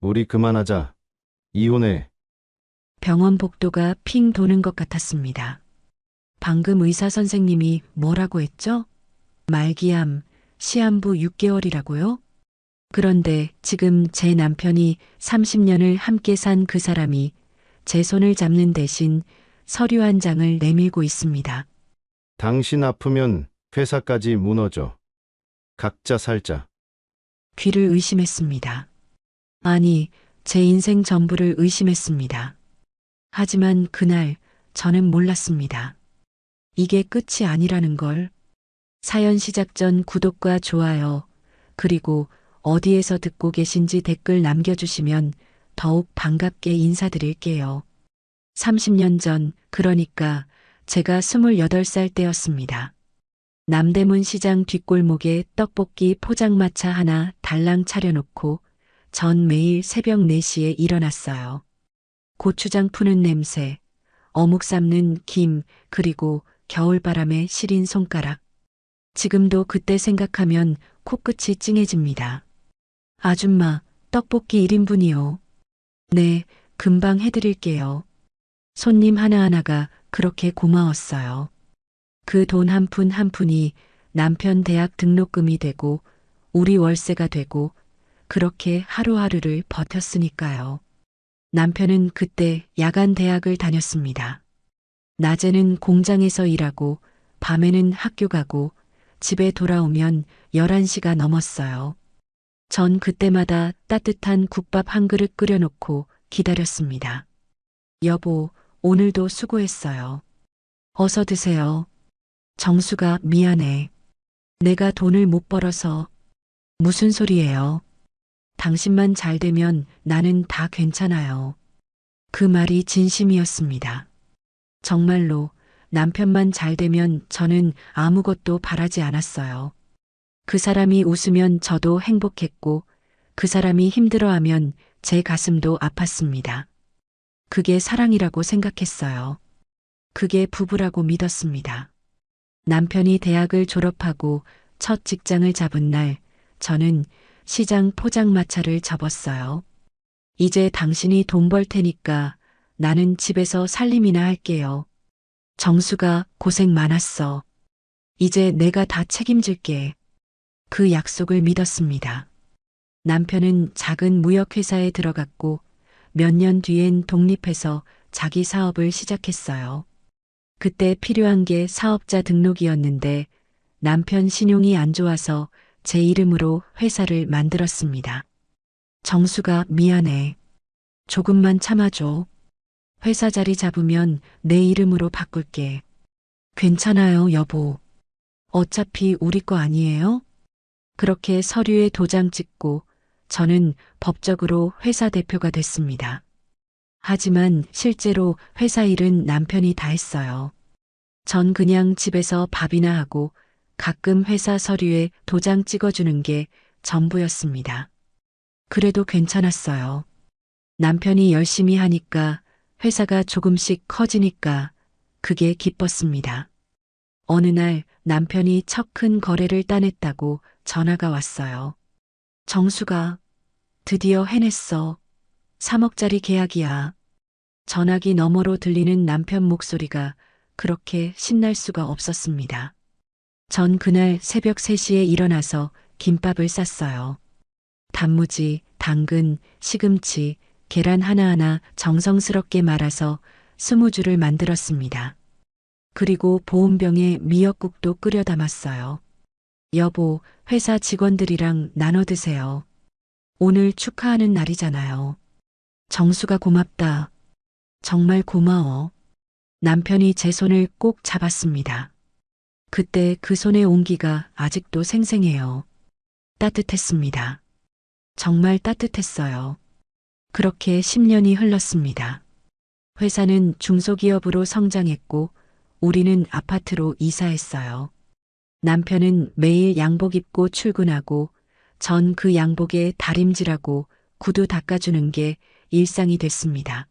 우리 그만하자. 이혼해. 병원 복도가 핑 도는 것 같았습니다. 방금 의사 선생님이 뭐라고 했죠? 말기암, 시한부 6개월이라고요? 그런데 지금 제 남편이 30년을 함께 산 그 사람이 제 손을 잡는 대신 서류 한 장을 내밀고 있습니다. 당신 아프면 회사까지 무너져. 각자 살자. 귀를 의심했습니다. 아니, 제 인생 전부를 의심했습니다. 하지만 그날 저는 몰랐습니다. 이게 끝이 아니라는 걸. 사연 시작 전 구독과 좋아요, 그리고 어디에서 듣고 계신지 댓글 남겨주시면 더욱 반갑게 인사드릴게요. 30년 전, 그러니까 제가 28살 때였습니다. 남대문 시장 뒷골목에 떡볶이 포장마차 하나 달랑 차려놓고 전 매일 새벽 4시에 일어났어요. 고추장 푸는 냄새, 어묵 삶는 김, 그리고 겨울바람에 시린 손가락. 지금도 그때 생각하면 코끝이 찡해집니다. 아줌마, 떡볶이 1인분이요. 네, 금방 해드릴게요. 손님 하나하나가 그렇게 고마웠어요. 그 돈 한 푼 한 푼이 남편 대학 등록금이 되고 우리 월세가 되고 그렇게 하루하루를 버텼으니까요. 남편은 그때 야간 대학을 다녔습니다. 낮에는 공장에서 일하고 밤에는 학교 가고 집에 돌아오면 11시가 넘었어요. 전 그때마다 따뜻한 국밥 한 그릇 끓여놓고 기다렸습니다. 여보, 오늘도 수고했어요. 어서 드세요. 정수가 미안해. 내가 돈을 못 벌어서. 무슨 소리예요? 당신만 잘 되면 나는 다 괜찮아요. 그 말이 진심이었습니다. 정말로 남편만 잘 되면 저는 아무것도 바라지 않았어요. 그 사람이 웃으면 저도 행복했고 그 사람이 힘들어하면 제 가슴도 아팠습니다. 그게 사랑이라고 생각했어요. 그게 부부라고 믿었습니다. 남편이 대학을 졸업하고 첫 직장을 잡은 날 저는 시장 포장마차를 접었어요. 이제 당신이 돈 벌 테니까 나는 집에서 살림이나 할게요. 정수가 고생 많았어. 이제 내가 다 책임질게. 그 약속을 믿었습니다. 남편은 작은 무역회사에 들어갔고 몇 년 뒤엔 독립해서 자기 사업을 시작했어요. 그때 필요한 게 사업자 등록이었는데 남편 신용이 안 좋아서 제 이름으로 회사를 만들었습니다. 정수가 미안해. 조금만 참아줘. 회사 자리 잡으면 내 이름으로 바꿀게. 괜찮아요, 여보. 어차피 우리 거 아니에요? 그렇게 서류에 도장 찍고 저는 법적으로 회사 대표가 됐습니다. 하지만 실제로 회사 일은 남편이 다 했어요. 전 그냥 집에서 밥이나 하고 가끔 회사 서류에 도장 찍어주는 게 전부였습니다. 그래도 괜찮았어요. 남편이 열심히 하니까 회사가 조금씩 커지니까 그게 기뻤습니다. 어느 날 남편이 첫 큰 거래를 따냈다고 전화가 왔어요. 정수가 드디어 해냈어. 3억짜리 계약이야. 전화기 너머로 들리는 남편 목소리가 그렇게 신날 수가 없었습니다. 전 그날 새벽 3시에 일어나서 김밥을 쌌어요. 단무지, 당근, 시금치, 계란 하나하나 정성스럽게 말아서 20줄을 만들었습니다. 그리고 보온병에 미역국도 끓여 담았어요. 여보, 회사 직원들이랑 나눠 드세요. 오늘 축하하는 날이잖아요. 정수가 고맙다. 정말 고마워. 남편이 제 손을 꼭 잡았습니다. 그때 그 손의 온기가 아직도 생생해요. 따뜻했습니다. 정말 따뜻했어요. 그렇게 10년이 흘렀습니다. 회사는 중소기업으로 성장했고 우리는 아파트로 이사했어요. 남편은 매일 양복 입고 출근하고 전 그 양복에 다림질하고 구두 닦아주는 게 일상이 됐습니다.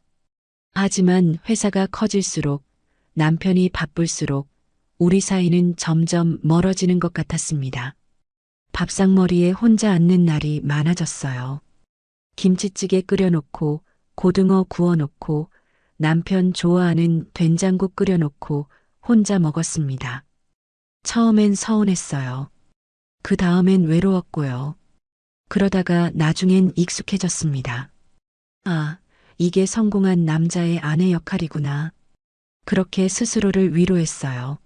하지만 회사가 커질수록 남편이 바쁠수록 우리 사이는 점점 멀어지는 것 같았습니다. 밥상머리에 혼자 앉는 날이 많아졌어요. 김치찌개 끓여놓고 고등어 구워놓고 남편 좋아하는 된장국 끓여놓고 혼자 먹었습니다. 처음엔 서운했어요. 그 다음엔 외로웠고요. 그러다가 나중엔 익숙해졌습니다. 아, 이게 성공한 남자의 아내 역할이구나. 그렇게 스스로를 위로했어요.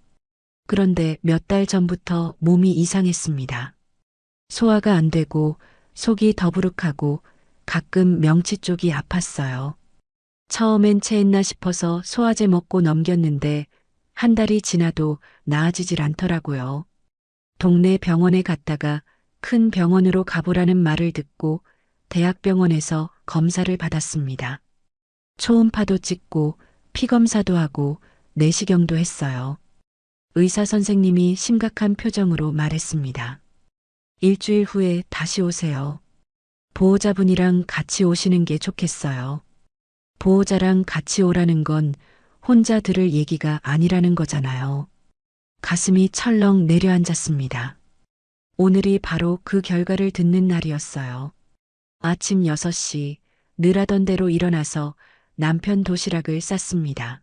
그런데 몇 달 전부터 몸이 이상했습니다. 소화가 안 되고 속이 더부룩하고 가끔 명치 쪽이 아팠어요. 처음엔 체했나 싶어서 소화제 먹고 넘겼는데 한 달이 지나도 나아지질 않더라고요. 동네 병원에 갔다가 큰 병원으로 가보라는 말을 듣고 대학병원에서 검사를 받았습니다. 초음파도 찍고 피검사도 하고 내시경도 했어요. 의사 선생님이 심각한 표정으로 말했습니다. 일주일 후에 다시 오세요. 보호자분이랑 같이 오시는 게 좋겠어요. 보호자랑 같이 오라는 건 혼자 들을 얘기가 아니라는 거잖아요. 가슴이 철렁 내려앉았습니다. 오늘이 바로 그 결과를 듣는 날이었어요. 아침 6시 늘 하던 대로 일어나서 남편 도시락을 쌌습니다.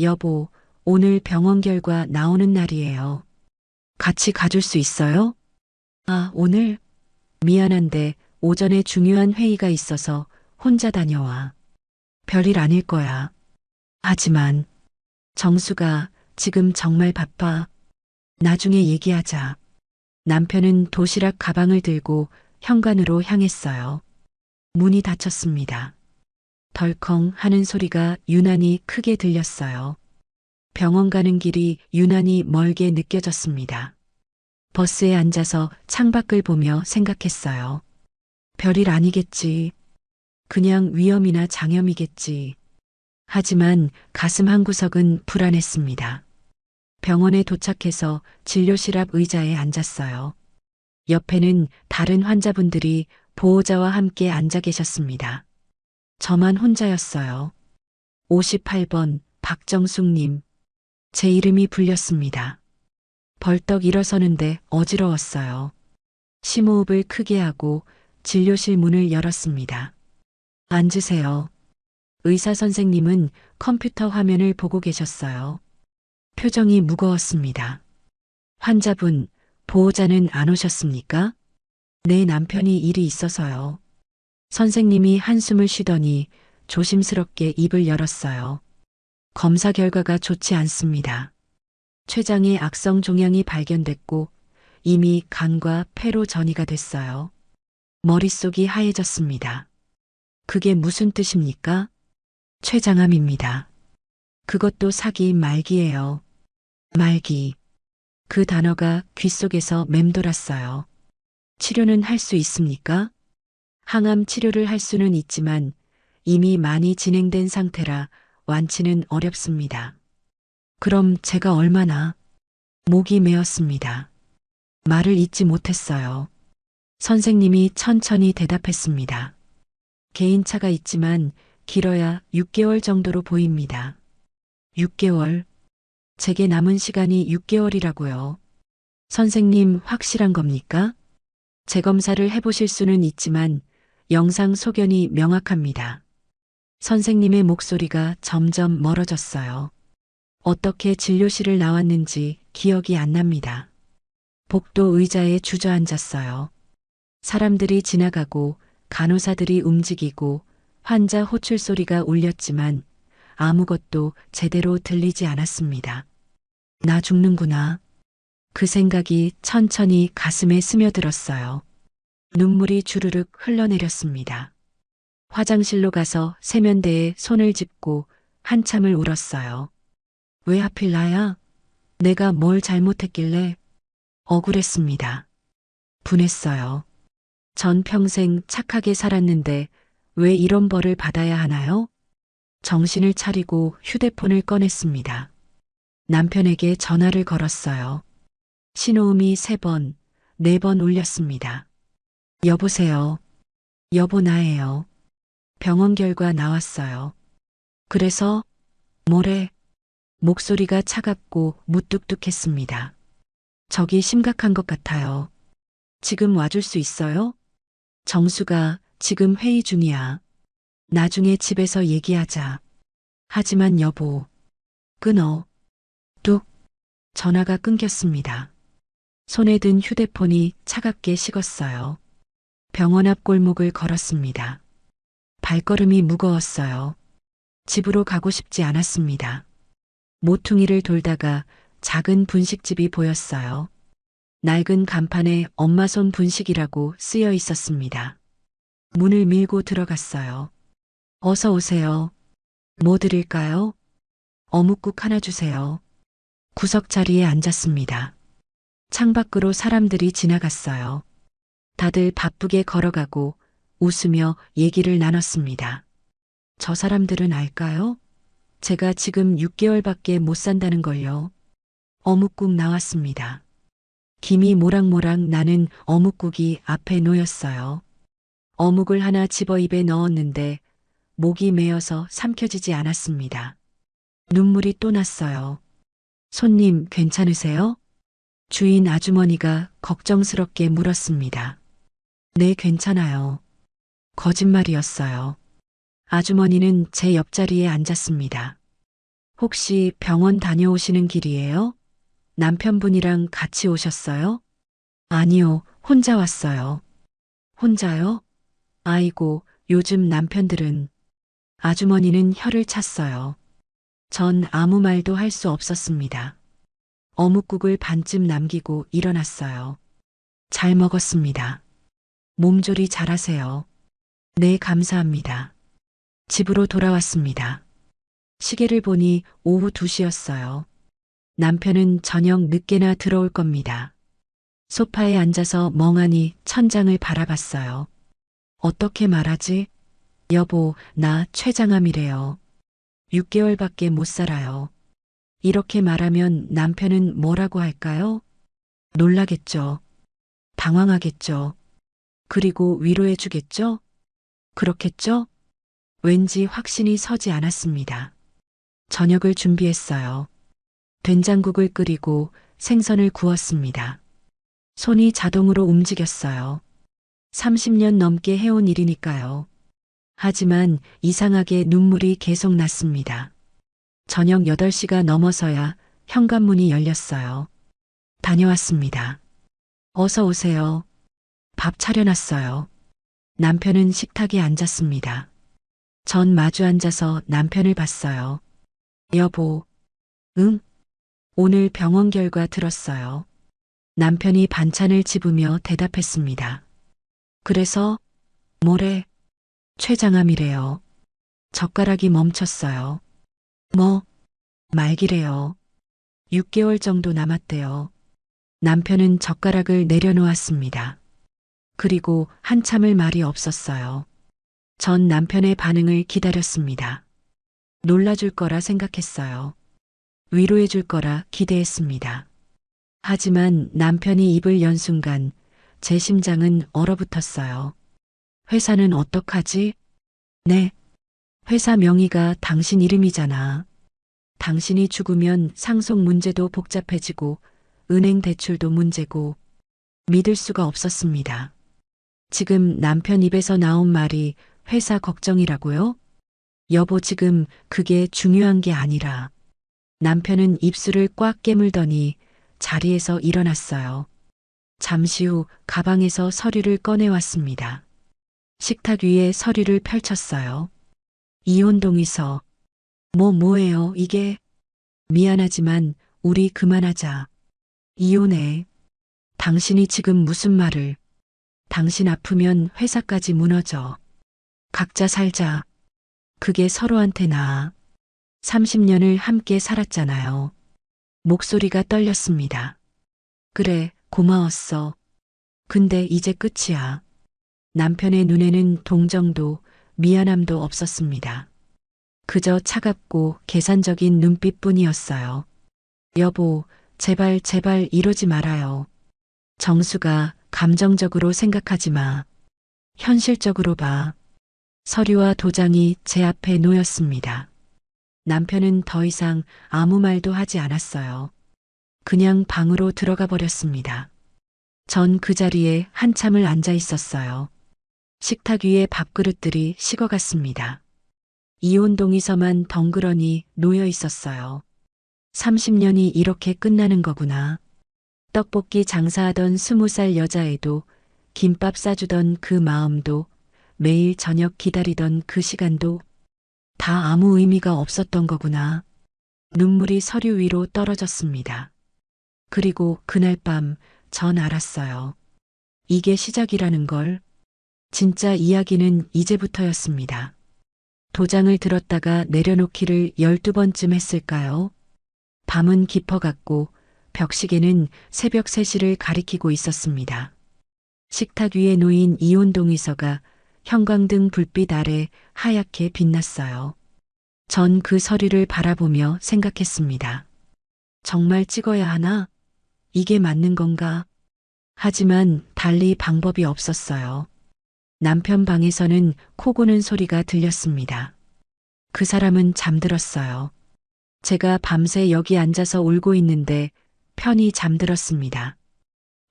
여보, 오늘 병원 결과 나오는 날이에요. 같이 가줄 수 있어요? 아, 오늘? 미안한데 오전에 중요한 회의가 있어서 혼자 다녀와. 별일 아닐 거야. 하지만 정수가 지금 정말 바빠. 나중에 얘기하자. 남편은 도시락 가방을 들고 현관으로 향했어요. 문이 닫혔습니다. 덜컹 하는 소리가 유난히 크게 들렸어요. 병원 가는 길이 유난히 멀게 느껴졌습니다. 버스에 앉아서 창밖을 보며 생각했어요. 별일 아니겠지. 그냥 위염이나 장염이겠지. 하지만 가슴 한구석은 불안했습니다. 병원에 도착해서 진료실 앞 의자에 앉았어요. 옆에는 다른 환자분들이 보호자와 함께 앉아 계셨습니다. 저만 혼자였어요. 58번 박정숙님. 제 이름이 불렸습니다. 벌떡 일어서는데 어지러웠어요. 심호흡을 크게 하고 진료실 문을 열었습니다. 앉으세요. 의사 선생님은 컴퓨터 화면을 보고 계셨어요. 표정이 무거웠습니다. 환자분, 보호자는 안 오셨습니까? 내 남편이 일이 있어서요. 선생님이 한숨을 쉬더니 조심스럽게 입을 열었어요. 검사 결과가 좋지 않습니다. 췌장에 악성 종양이 발견됐고 이미 간과 폐로 전이가 됐어요. 머릿속이 하얘졌습니다. 그게 무슨 뜻입니까? 췌장암입니다. 그것도 사기 말기예요. 말기. 그 단어가 귓속에서 맴돌았어요. 치료는 할 수 있습니까? 항암 치료를 할 수는 있지만 이미 많이 진행된 상태라 완치는 어렵습니다. 그럼 제가 얼마나? 목이 메었습니다. 말을 잇지 못했어요. 선생님이 천천히 대답했습니다. 개인차가 있지만 길어야 6개월 정도로 보입니다. 6개월? 제게 남은 시간이 6개월이라고요. 선생님 확실한 겁니까? 재검사를 해보실 수는 있지만 영상 소견이 명확합니다. 선생님의 목소리가 점점 멀어졌어요. 어떻게 진료실을 나왔는지 기억이 안 납니다. 복도 의자에 주저앉았어요. 사람들이 지나가고 간호사들이 움직이고 환자 호출 소리가 울렸지만 아무것도 제대로 들리지 않았습니다. 나 죽는구나. 그 생각이 천천히 가슴에 스며들었어요. 눈물이 주르륵 흘러내렸습니다. 화장실로 가서 세면대에 손을 짚고 한참을 울었어요. 왜 하필 나야? 내가 뭘 잘못했길래? 억울했습니다. 분했어요. 전 평생 착하게 살았는데 왜 이런 벌을 받아야 하나요? 정신을 차리고 휴대폰을 꺼냈습니다. 남편에게 전화를 걸었어요. 신호음이 3번, 4번 울렸습니다. 여보세요. 여보 나예요. 병원 결과 나왔어요. 그래서 뭐래? 목소리가 차갑고 무뚝뚝했습니다. 저기 심각한 것 같아요. 지금 와줄 수 있어요? 정수가 지금 회의 중이야. 나중에 집에서 얘기하자. 하지만 여보. 끊어. 뚝. 전화가 끊겼습니다. 손에 든 휴대폰이 차갑게 식었어요. 병원 앞 골목을 걸었습니다. 발걸음이 무거웠어요. 집으로 가고 싶지 않았습니다. 모퉁이를 돌다가 작은 분식집이 보였어요. 낡은 간판에 엄마 손 분식이라고 쓰여 있었습니다. 문을 밀고 들어갔어요. 어서 오세요. 뭐 드릴까요? 어묵국 하나 주세요. 구석 자리에 앉았습니다. 창밖으로 사람들이 지나갔어요. 다들 바쁘게 걸어가고 웃으며 얘기를 나눴습니다. 저 사람들은 알까요? 제가 지금 6개월밖에 못 산다는 걸요. 어묵국 나왔습니다. 김이 모락모락 나는 어묵국이 앞에 놓였어요. 어묵을 하나 집어 입에 넣었는데 목이 메어서 삼켜지지 않았습니다. 눈물이 또 났어요. 손님 괜찮으세요? 주인 아주머니가 걱정스럽게 물었습니다. 네, 괜찮아요. 거짓말이었어요. 아주머니는 제 옆자리에 앉았습니다. 혹시 병원 다녀오시는 길이에요? 남편분이랑 같이 오셨어요? 아니요, 혼자 왔어요. 혼자요? 아이고, 요즘 남편들은. 아주머니는 혀를 찼어요. 전 아무 말도 할 수 없었습니다. 어묵국을 반쯤 남기고 일어났어요. 잘 먹었습니다. 몸조리 잘하세요. 네, 감사합니다. 집으로 돌아왔습니다. 시계를 보니 오후 2시였어요. 남편은 저녁 늦게나 들어올 겁니다. 소파에 앉아서 멍하니 천장을 바라봤어요. 어떻게 말하지? 여보, 나 췌장암이래요. 6개월밖에 못 살아요. 이렇게 말하면 남편은 뭐라고 할까요? 놀라겠죠. 당황하겠죠. 그리고 위로해 주겠죠? 그렇겠죠? 왠지 확신이 서지 않았습니다. 저녁을 준비했어요. 된장국을 끓이고 생선을 구웠습니다. 손이 자동으로 움직였어요. 30년 넘게 해온 일이니까요. 하지만 이상하게 눈물이 계속 났습니다. 저녁 8시가 넘어서야 현관문이 열렸어요. 다녀왔습니다. 어서 오세요. 밥 차려놨어요. 남편은 식탁에 앉았습니다. 전 마주 앉아서 남편을 봤어요. 여보. 응? 오늘 병원 결과 들었어요. 남편이 반찬을 집으며 대답했습니다. 그래서 뭐래? 췌장암이래요. 젓가락이 멈췄어요. 뭐? 말기래요. 6개월 정도 남았대요. 남편은 젓가락을 내려놓았습니다. 그리고 한참을 말이 없었어요. 전 남편의 반응을 기다렸습니다. 놀라줄 거라 생각했어요. 위로해 줄 거라 기대했습니다. 하지만 남편이 입을 연 순간 제 심장은 얼어붙었어요. 회사는 어떡하지? 네. 회사 명의가 당신 이름이잖아. 당신이 죽으면 상속 문제도 복잡해지고 은행 대출도 문제고 믿을 수가 없었습니다. 지금 남편 입에서 나온 말이 회사 걱정이라고요? 여보, 지금 그게 중요한 게 아니라. 남편은 입술을 꽉 깨물더니 자리에서 일어났어요. 잠시 후 가방에서 서류를 꺼내왔습니다. 식탁 위에 서류를 펼쳤어요. 이혼 동의서. 뭐예요, 이게? 미안하지만 우리 그만하자. 이혼해. 당신이 지금 무슨 말을. 당신 아프면 회사까지 무너져. 각자 살자. 그게 서로한테 나아. 30년을 함께 살았잖아요. 목소리가 떨렸습니다. 그래, 고마웠어. 근데 이제 끝이야. 남편의 눈에는 동정도 미안함도 없었습니다. 그저 차갑고 계산적인 눈빛뿐이었어요. 여보, 제발 이러지 말아요. 정수가 감정적으로 생각하지 마. 현실적으로 봐. 서류와 도장이 제 앞에 놓였습니다. 남편은 더 이상 아무 말도 하지 않았어요. 그냥 방으로 들어가 버렸습니다. 전 그 자리에 한참을 앉아 있었어요. 식탁 위에 밥그릇들이 식어갔습니다. 이혼 동의서만 덩그러니 놓여 있었어요. 30년이 이렇게 끝나는 거구나. 떡볶이 장사하던 20살 여자애도, 김밥 싸주던 그 마음도, 매일 저녁 기다리던 그 시간도 다 아무 의미가 없었던 거구나. 눈물이 서류 위로 떨어졌습니다. 그리고 그날 밤 전 알았어요. 이게 시작이라는 걸. 진짜 이야기는 이제부터였습니다. 도장을 들었다가 내려놓기를 12번쯤 했을까요? 밤은 깊어갔고 벽시계는 새벽 3시를 가리키고 있었습니다. 식탁 위에 놓인 이혼 동의서가 형광등 불빛 아래 하얗게 빛났어요. 전 그 서류를 바라보며 생각했습니다. 정말 찍어야 하나? 이게 맞는 건가? 하지만 달리 방법이 없었어요. 남편 방에서는 코 고는 소리가 들렸습니다. 그 사람은 잠들었어요. 제가 밤새 여기 앉아서 울고 있는데 편히 잠들었습니다.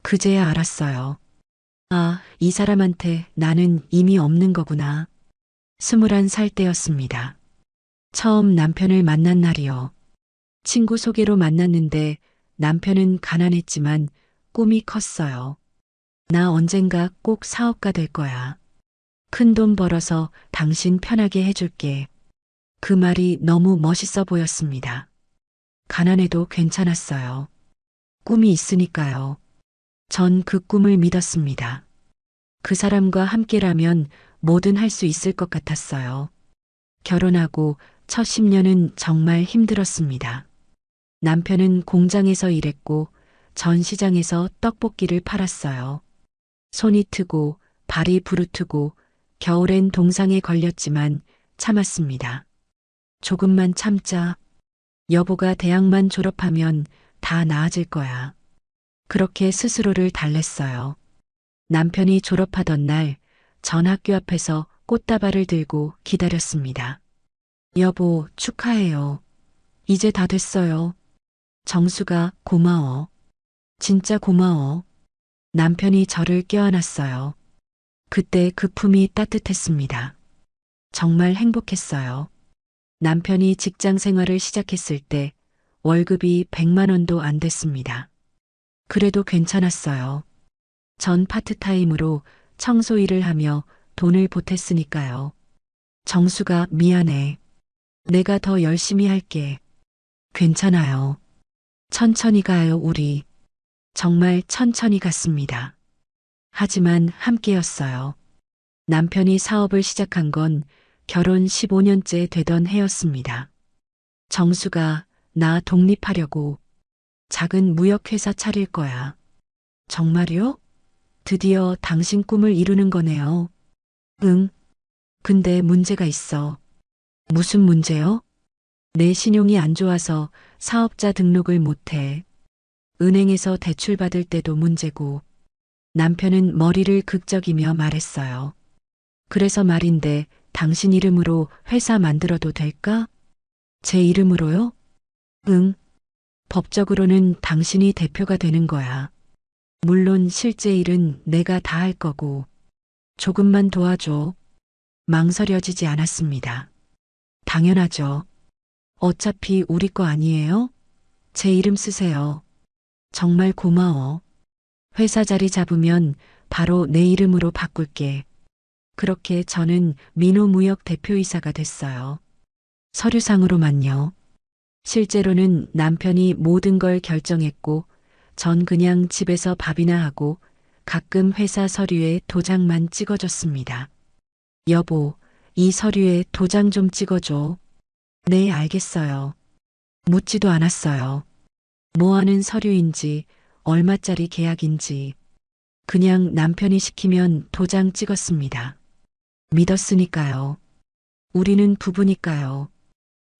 그제야 알았어요. 아, 이 사람한테 나는 이미 없는 거구나. 21살 때였습니다. 처음 남편을 만난 날이요. 친구 소개로 만났는데 남편은 가난했지만 꿈이 컸어요. 나 언젠가 꼭 사업가 될 거야. 큰 돈 벌어서 당신 편하게 해줄게. 그 말이 너무 멋있어 보였습니다. 가난해도 괜찮았어요. 꿈이 있으니까요. 전 그 꿈을 믿었습니다. 그 사람과 함께라면 뭐든 할 수 있을 것 같았어요. 결혼하고 첫 10년은 정말 힘들었습니다. 남편은 공장에서 일했고 전 시장에서 떡볶이를 팔았어요. 손이 트고 발이 부르트고 겨울엔 동상에 걸렸지만 참았습니다. 조금만 참자. 여보가 대학만 졸업하면 다 나아질 거야. 그렇게 스스로를 달랬어요. 남편이 졸업하던 날 전 학교 앞에서 꽃다발을 들고 기다렸습니다. 여보, 축하해요. 이제 다 됐어요. 정수가 고마워. 진짜 고마워. 남편이 저를 껴안았어요. 그때 그 품이 따뜻했습니다. 정말 행복했어요. 남편이 직장 생활을 시작했을 때 월급이 100만 원도 안 됐습니다. 그래도 괜찮았어요. 전 파트타임으로 청소 일을 하며 돈을 보탰으니까요. 정수가 미안해. 내가 더 열심히 할게. 괜찮아요. 천천히 가요, 우리. 정말 천천히 갔습니다. 하지만 함께였어요. 남편이 사업을 시작한 건 결혼 15년째 되던 해였습니다. 정수가 나 독립하려고 작은 무역회사 차릴 거야. 정말요? 드디어 당신 꿈을 이루는 거네요. 응. 근데 문제가 있어. 무슨 문제요? 내 신용이 안 좋아서 사업자 등록을 못해. 은행에서 대출 받을 때도 문제고. 남편은 머리를 극적이며 말했어요. 그래서 말인데 당신 이름으로 회사 만들어도 될까? 제 이름으로요? 응. 법적으로는 당신이 대표가 되는 거야. 물론 실제 일은 내가 다 할 거고. 조금만 도와줘. 망설여지지 않았습니다. 당연하죠. 어차피 우리 거 아니에요? 제 이름 쓰세요. 정말 고마워. 회사 자리 잡으면 바로 내 이름으로 바꿀게. 그렇게 저는 민호무역 대표이사가 됐어요. 서류상으로만요. 실제로는 남편이 모든 걸 결정했고 전 그냥 집에서 밥이나 하고 가끔 회사 서류에 도장만 찍어줬습니다. 여보, 이 서류에 도장 좀 찍어줘. 네, 알겠어요. 묻지도 않았어요. 뭐 하는 서류인지, 얼마짜리 계약인지. 그냥 남편이 시키면 도장 찍었습니다. 믿었으니까요. 우리는 부부니까요.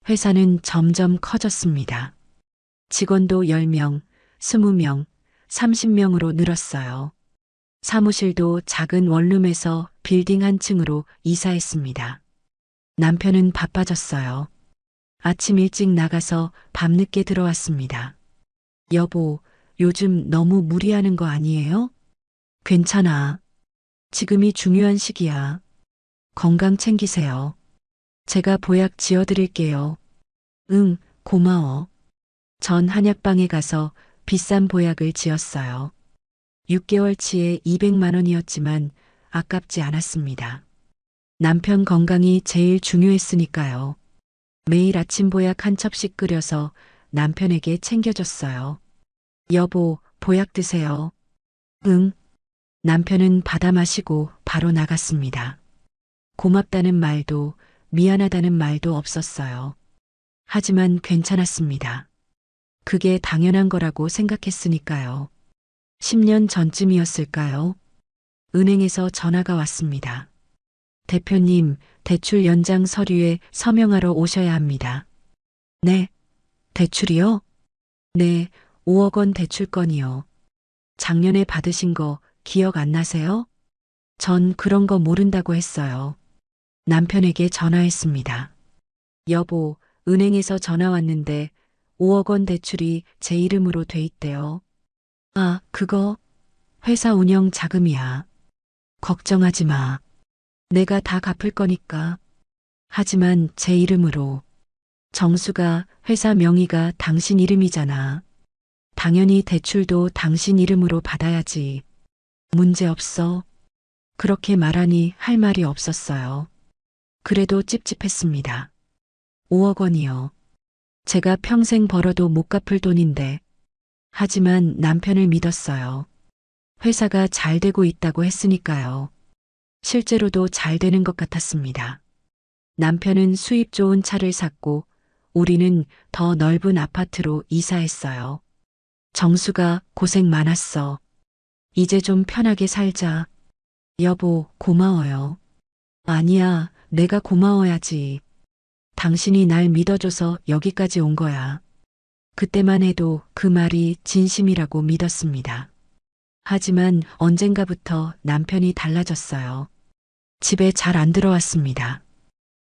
회사는 점점 커졌습니다. 직원도 10명, 20명, 30명으로 늘었어요. 사무실도 작은 원룸에서 빌딩 한 층으로 이사했습니다. 남편은 바빠졌어요. 아침 일찍 나가서 밤늦게 들어왔습니다. 여보, 요즘 너무 무리하는 거 아니에요? 괜찮아. 지금이 중요한 시기야. 건강 챙기세요. 제가 보약 지어드릴게요. 응, 고마워. 전 한약방에 가서 비싼 보약을 지었어요. 6개월치에 200만 원이었지만 아깝지 않았습니다. 남편 건강이 제일 중요했으니까요. 매일 아침 보약 한 첩씩 끓여서 남편에게 챙겨줬어요. 여보, 보약 드세요. 응. 남편은 받아 마시고 바로 나갔습니다. 고맙다는 말도 미안하다는 말도 없었어요. 하지만 괜찮았습니다. 그게 당연한 거라고 생각했으니까요. 10년 전쯤이었을까요? 은행에서 전화가 왔습니다. 대표님, 대출 연장 서류에 서명하러 오셔야 합니다. 네, 대출이요? 네, 5억 원 대출건이요. 작년에 받으신 거 기억 안 나세요? 전 그런 거 모른다고 했어요. 남편에게 전화했습니다. 여보, 은행에서 전화 왔는데 5억 원 대출이 제 이름으로 돼 있대요. 아, 그거 회사 운영 자금이야. 걱정하지 마. 내가 다 갚을 거니까. 하지만 제 이름으로. 정수가 회사 명의가 당신 이름이잖아. 당연히 대출도 당신 이름으로 받아야지. 문제 없어. 그렇게 말하니 할 말이 없었어요. 그래도 찝찝했습니다. 5억 원이요. 제가 평생 벌어도 못 갚을 돈인데. 하지만 남편을 믿었어요. 회사가 잘 되고 있다고 했으니까요. 실제로도 잘 되는 것 같았습니다. 남편은 수입 좋은 차를 샀고 우리는 더 넓은 아파트로 이사했어요. 정수가 고생 많았어. 이제 좀 편하게 살자. 여보, 고마워요. 아니야, 내가 고마워야지. 당신이 날 믿어줘서 여기까지 온 거야. 그때만 해도 그 말이 진심이라고 믿었습니다. 하지만 언젠가부터 남편이 달라졌어요. 집에 잘 안 들어왔습니다.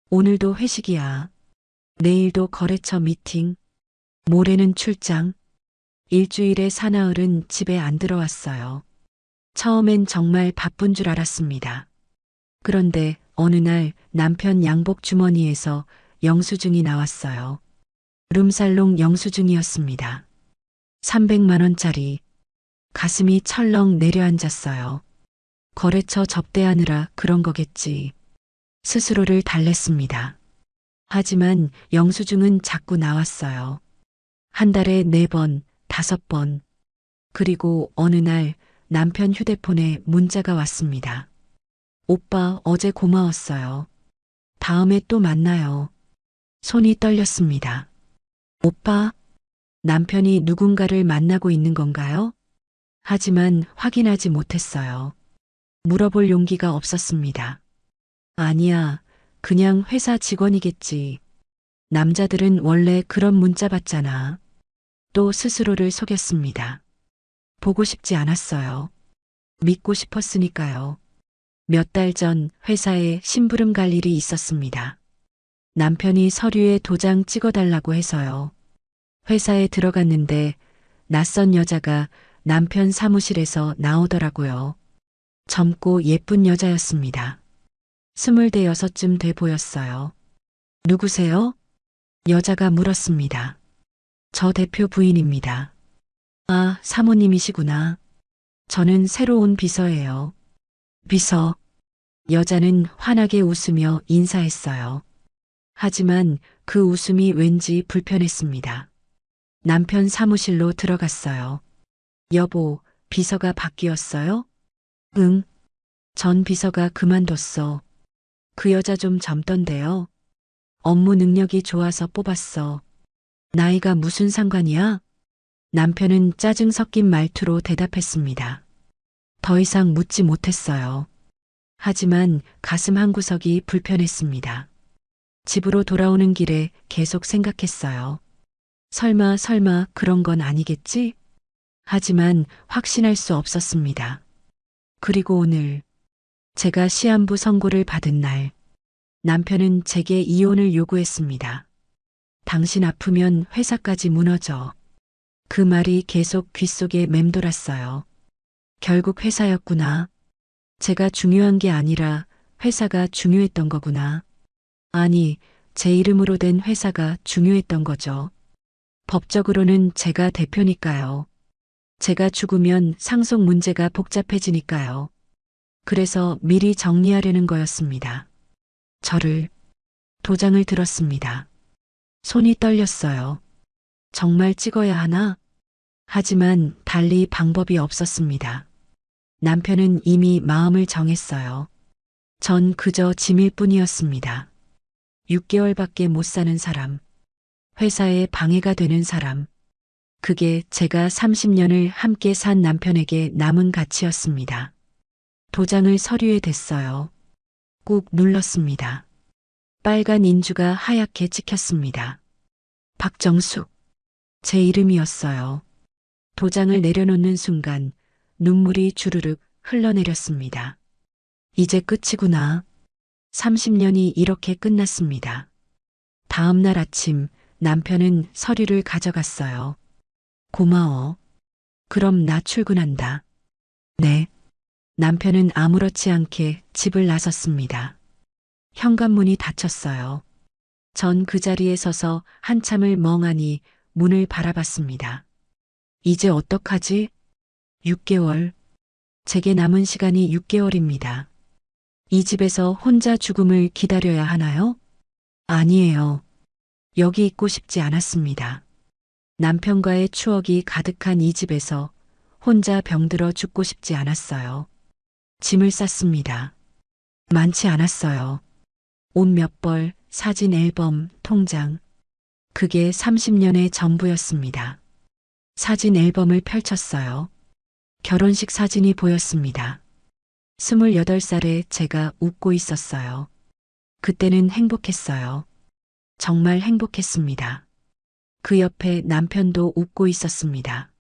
오늘도 회식이야. 내일도 거래처 미팅. 모레는 출장. 일주일에 사나흘은 집에 안 들어왔어요. 처음엔 정말 바쁜 줄 알았습니다. 그런데 어느 날 남편 양복 주머니에서 영수증이 나왔어요. 룸살롱 영수증이었습니다. 300만 원짜리. 가슴이 철렁 내려앉았어요. 거래처 접대하느라 그런 거겠지. 스스로를 달랬습니다. 하지만 영수증은 자꾸 나왔어요. 한 달에 4번, 5번. 그리고 어느 날 남편 휴대폰에 문자가 왔습니다. 오빠, 어제 고마웠어요. 다음에 또 만나요. 손이 떨렸습니다. 오빠? 남편이 누군가를 만나고 있는 건가요? 하지만 확인하지 못했어요. 물어볼 용기가 없었습니다. 아니야, 그냥 회사 직원이겠지. 남자들은 원래 그런 문자 받잖아. 또 스스로를 속였습니다. 보고 싶지 않았어요. 믿고 싶었으니까요. 몇 달 전 회사에 심부름 갈 일이 있었습니다. 남편이 서류에 도장 찍어달라고 해서요. 회사에 들어갔는데 낯선 여자가 남편 사무실에서 나오더라고요. 젊고 예쁜 여자였습니다. 26쯤 돼 보였어요. 누구세요? 여자가 물었습니다. 저 대표 부인입니다. 아, 사모님이시구나. 저는 새로 온 비서예요. 비서. 여자는 환하게 웃으며 인사했어요. 하지만 그 웃음이 왠지 불편했습니다. 남편 사무실로 들어갔어요. 여보, 비서가 바뀌었어요? 응. 전 비서가 그만뒀어. 그 여자 좀 젊던데요. 업무 능력이 좋아서 뽑았어. 나이가 무슨 상관이야? 남편은 짜증 섞인 말투로 대답했습니다. 더 이상 묻지 못했어요. 하지만 가슴 한구석이 불편했습니다. 집으로 돌아오는 길에 계속 생각했어요. 설마 그런 건 아니겠지? 하지만 확신할 수 없었습니다. 그리고 오늘 제가 시한부 선고를 받은 날 남편은 제게 이혼을 요구했습니다. 당신 아프면 회사까지 무너져. 그 말이 계속 귓속에 맴돌았어요. 결국 회사였구나. 제가 중요한 게 아니라 회사가 중요했던 거구나. 아니, 제 이름으로 된 회사가 중요했던 거죠. 법적으로는 제가 대표니까요. 제가 죽으면 상속 문제가 복잡해지니까요. 그래서 미리 정리하려는 거였습니다. 저를 도장을 들었습니다. 손이 떨렸어요. 정말 찍어야 하나? 하지만 달리 방법이 없었습니다. 남편은 이미 마음을 정했어요. 전 그저 짐일 뿐이었습니다. 6개월밖에 못 사는 사람, 회사에 방해가 되는 사람, 그게 제가 30년을 함께 산 남편에게 남은 가치였습니다. 도장을 서류에 댔어요. 꾹 눌렀습니다. 빨간 인주가 하얗게 찍혔습니다. 박정숙. 제 이름이었어요. 도장을 내려놓는 순간 눈물이 주르륵 흘러내렸습니다. 이제 끝이구나. 30년이 이렇게 끝났습니다. 다음 날 아침 남편은 서류를 가져갔어요. 고마워. 그럼 나 출근한다. 네. 남편은 아무렇지 않게 집을 나섰습니다. 현관문이 닫혔어요. 전 그 자리에 서서 한참을 멍하니 문을 바라봤습니다. 이제 어떡하지? 6개월. 제게 남은 시간이 6개월입니다. 이 집에서 혼자 죽음을 기다려야 하나요? 아니에요. 여기 있고 싶지 않았습니다. 남편과의 추억이 가득한 이 집에서 혼자 병들어 죽고 싶지 않았어요. 짐을 쌌습니다. 많지 않았어요. 옷 몇 벌, 사진 앨범, 통장. 그게 30년의 전부였습니다. 사진 앨범을 펼쳤어요. 결혼식 사진이 보였습니다. 28살에 제가 웃고 있었어요. 그때는 행복했어요. 정말 행복했습니다. 그 옆에 남편도 웃고 있었습니다.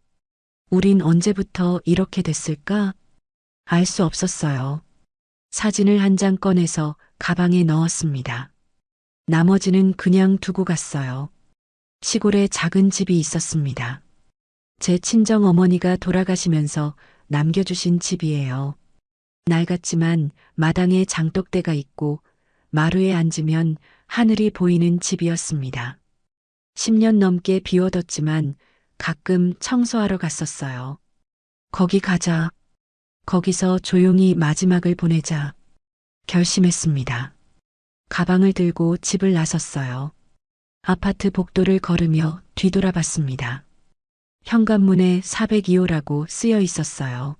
우린 언제부터 이렇게 됐을까? 알 수 없었어요. 사진을 한 장 꺼내서 가방에 넣었습니다. 나머지는 그냥 두고 갔어요. 시골에 작은 집이 있었습니다. 제 친정 어머니가 돌아가시면서 남겨주신 집이에요. 낡았지만 마당에 장독대가 있고 마루에 앉으면 하늘이 보이는 집이었습니다. 10년 넘게 비워뒀지만 가끔 청소하러 갔었어요. 거기 가자. 거기서 조용히 마지막을 보내자. 결심했습니다. 가방을 들고 집을 나섰어요. 아파트 복도를 걸으며 뒤돌아봤습니다. 현관문에 402호라고 쓰여 있었어요.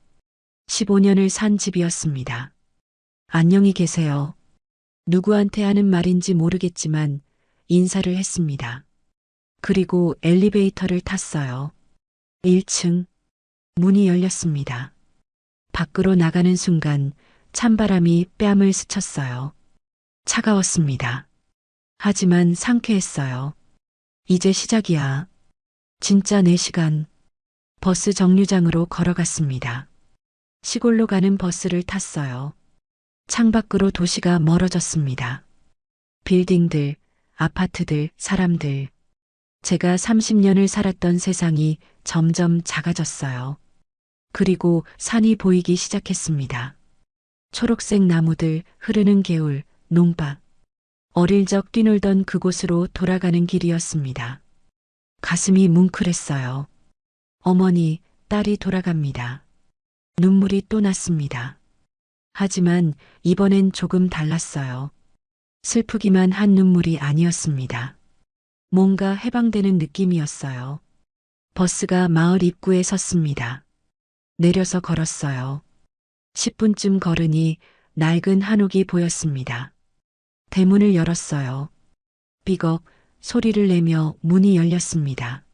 15년을 산 집이었습니다. 안녕히 계세요. 누구한테 하는 말인지 모르겠지만 인사를 했습니다. 그리고 엘리베이터를 탔어요. 1층. 문이 열렸습니다. 밖으로 나가는 순간 찬바람이 뺨을 스쳤어요. 차가웠습니다. 하지만 상쾌했어요. 이제 시작이야. 진짜 내 시간. 버스 정류장으로 걸어갔습니다. 시골로 가는 버스를 탔어요. 창밖으로 도시가 멀어졌습니다. 빌딩들, 아파트들, 사람들. 제가 30년을 살았던 세상이 점점 작아졌어요. 그리고 산이 보이기 시작했습니다. 초록색 나무들, 흐르는 개울, 농박. 어릴 적 뛰놀던 그곳으로 돌아가는 길이었습니다. 가슴이 뭉클했어요. 어머니, 딸이 돌아갑니다. 눈물이 또 났습니다. 하지만 이번엔 조금 달랐어요. 슬프기만 한 눈물이 아니었습니다. 뭔가 해방되는 느낌이었어요. 버스가 마을 입구에 섰습니다. 내려서 걸었어요. 10분쯤 걸으니 낡은 한옥이 보였습니다. 대문을 열었어요. 삐걱 소리를 내며 문이 열렸습니다.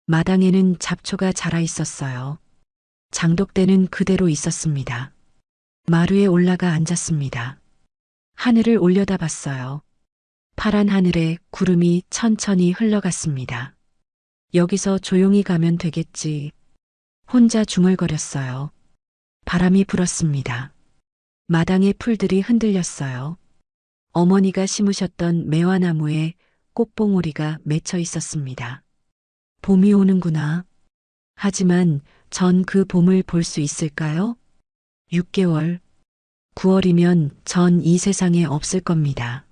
마당에는 잡초가 자라 있었어요. 장독대는 그대로 있었습니다. 마루에 올라가 앉았습니다. 하늘을 올려다봤어요. 파란 하늘에 구름이 천천히 흘러갔습니다. 여기서 조용히 가면 되겠지. 혼자 중얼거렸어요. 바람이 불었습니다. 마당의 풀들이 흔들렸어요. 어머니가 심으셨던 매화나무에 꽃봉오리가 맺혀 있었습니다. 봄이 오는구나. 하지만 전 그 봄을 볼 수 있을까요? 6개월. 9월이면 전 이 세상에 없을 겁니다.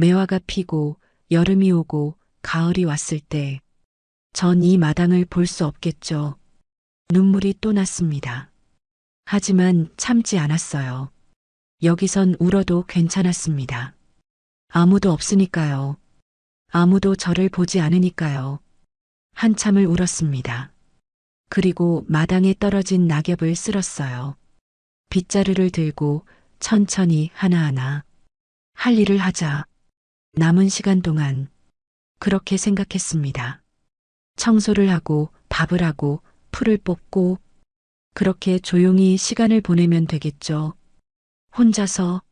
매화가 피고 여름이 오고 가을이 왔을 때 전 이 마당을 볼 수 없겠죠. 눈물이 또 났습니다. 하지만 참지 않았어요. 여기선 울어도 괜찮았습니다. 아무도 없으니까요. 아무도 저를 보지 않으니까요. 한참을 울었습니다. 그리고 마당에 떨어진 낙엽을 쓸었어요. 빗자루를 들고 천천히 하나하나 할 일을 하자. 남은 시간 동안 그렇게 생각했습니다. 청소를 하고 밥을 하고 풀을 뽑고 그렇게 조용히 시간을 보내면 되겠죠. 혼자서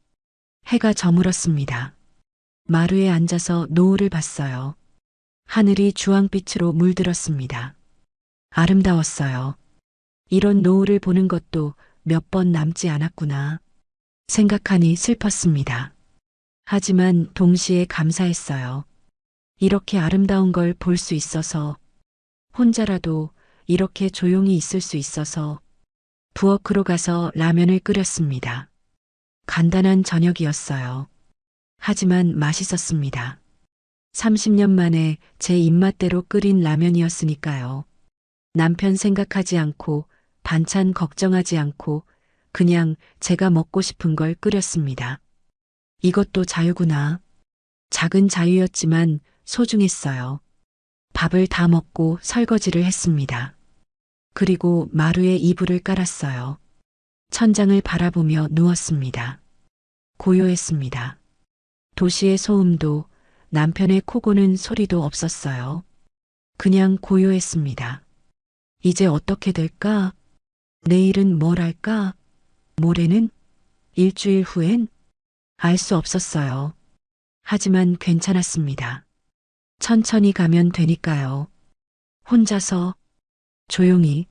해가 저물었습니다. 마루에 앉아서 노을을 봤어요. 하늘이 주황빛으로 물들었습니다. 아름다웠어요. 이런 노을을 보는 것도 몇 번 남지 않았구나. 생각하니 슬펐습니다. 하지만 동시에 감사했어요. 이렇게 아름다운 걸 볼 수 있어서, 혼자라도 이렇게 조용히 있을 수 있어서 부엌으로 가서 라면을 끓였습니다. 간단한 저녁이었어요. 하지만 맛있었습니다. 30년 만에 제 입맛대로 끓인 라면이었으니까요. 남편 생각하지 않고 반찬 걱정하지 않고 그냥 제가 먹고 싶은 걸 끓였습니다. 이것도 자유구나. 작은 자유였지만 소중했어요. 밥을 다 먹고 설거지를 했습니다. 그리고 마루에 이불을 깔았어요. 천장을 바라보며 누웠습니다. 고요했습니다. 도시의 소음도 남편의 코 고는 소리도 없었어요. 그냥 고요했습니다. 이제 어떻게 될까? 내일은 뭘 할까? 모레는? 일주일 후엔? 알 수 없었어요. 하지만 괜찮았습니다. 천천히 가면 되니까요. 혼자서 조용히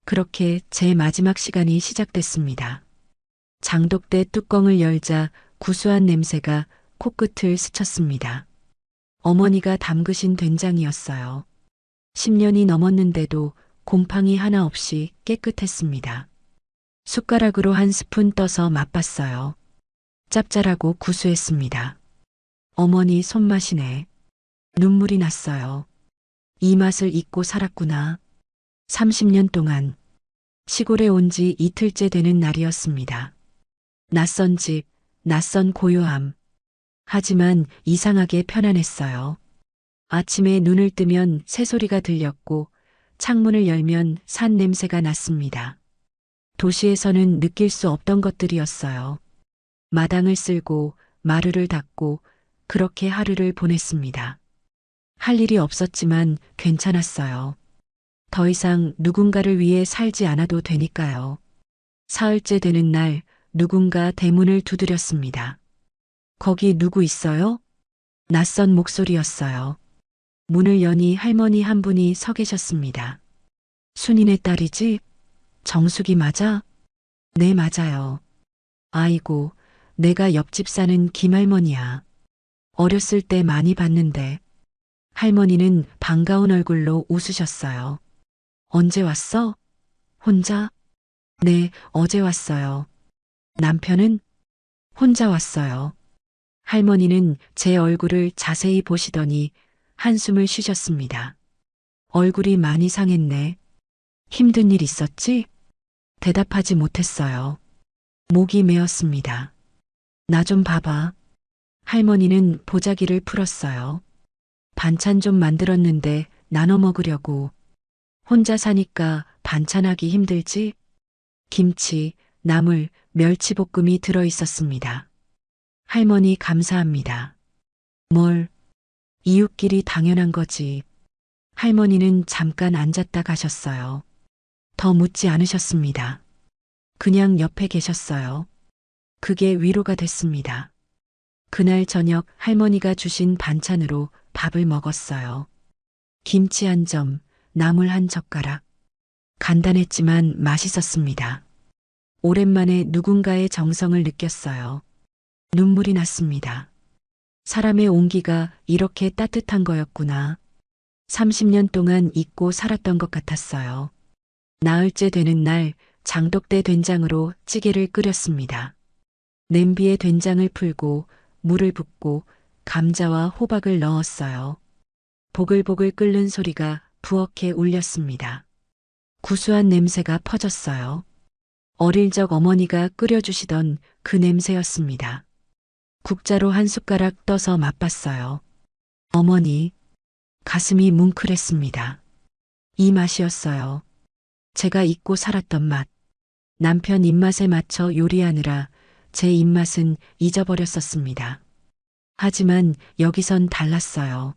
그렇게 제 마지막 시간이 시작됐습니다. 장독대 뚜껑을 열자 구수한 냄새가 코끝을 스쳤습니다. 어머니가 담그신 된장이었어요. 10년이 넘었는데도 곰팡이 하나 없이 깨끗했습니다. 숟가락으로 한 스푼 떠서 맛봤어요. 짭짤하고 구수했습니다. 어머니 손맛이네. 눈물이 났어요. 이 맛을 잊고 살았구나. 30년 동안 시골에 온 지 이틀째 되는 날이었습니다. 낯선 집, 낯선 고요함. 하지만 이상하게 편안했어요. 아침에 눈을 뜨면 새소리가 들렸고 창문을 열면 산 냄새가 났습니다. 도시에서는 느낄 수 없던 것들이었어요. 마당을 쓸고 마루를 닦고 그렇게 하루를 보냈습니다. 할 일이 없었지만 괜찮았어요. 더 이상 누군가를 위해 살지 않아도 되니까요. 사흘째 되는 날 누군가 대문을 두드렸습니다. 거기 누구 있어요? 낯선 목소리였어요. 문을 여니 할머니 한 분이 서 계셨습니다. 순이네 딸이지? 정숙이 맞아? 네, 맞아요. 아이고, 내가 옆집 사는 김할머니야. 어렸을 때 많이 봤는데. 할머니는 반가운 얼굴로 웃으셨어요. 언제 왔어? 혼자? 네, 어제 왔어요. 남편은? 혼자 왔어요. 할머니는 제 얼굴을 자세히 보시더니 한숨을 쉬셨습니다. 얼굴이 많이 상했네. 힘든 일 있었지? 대답하지 못했어요. 목이 메었습니다. 나 좀 봐봐. 할머니는 보자기를 풀었어요. 반찬 좀 만들었는데 나눠 먹으려고. 혼자 사니까 반찬하기 힘들지? 김치, 나물, 멸치볶음이 들어 있었습니다. 할머니 감사합니다. 뭘? 이웃끼리 당연한 거지. 할머니는 잠깐 앉았다 가셨어요. 더 묻지 않으셨습니다. 그냥 옆에 계셨어요. 그게 위로가 됐습니다. 그날 저녁 할머니가 주신 반찬으로 밥을 먹었어요. 김치 한 점, 나물 한 젓가락. 간단했지만 맛있었습니다. 오랜만에 누군가의 정성을 느꼈어요. 눈물이 났습니다. 사람의 온기가 이렇게 따뜻한 거였구나. 30년 동안 잊고 살았던 것 같았어요. 나흘째 되는 날 장독대 된장으로 찌개를 끓였습니다. 냄비에 된장을 풀고 물을 붓고 감자와 호박을 넣었어요. 보글보글 끓는 소리가 부엌에 울렸습니다. 구수한 냄새가 퍼졌어요. 어릴 적 어머니가 끓여주시던 그 냄새였습니다. 국자로 한 숟가락 떠서 맛봤어요. 어머니, 가슴이 뭉클했습니다. 이 맛이었어요. 제가 잊고 살았던 맛. 남편 입맛에 맞춰 요리하느라 제 입맛은 잊어버렸었습니다. 하지만 여기선 달랐어요.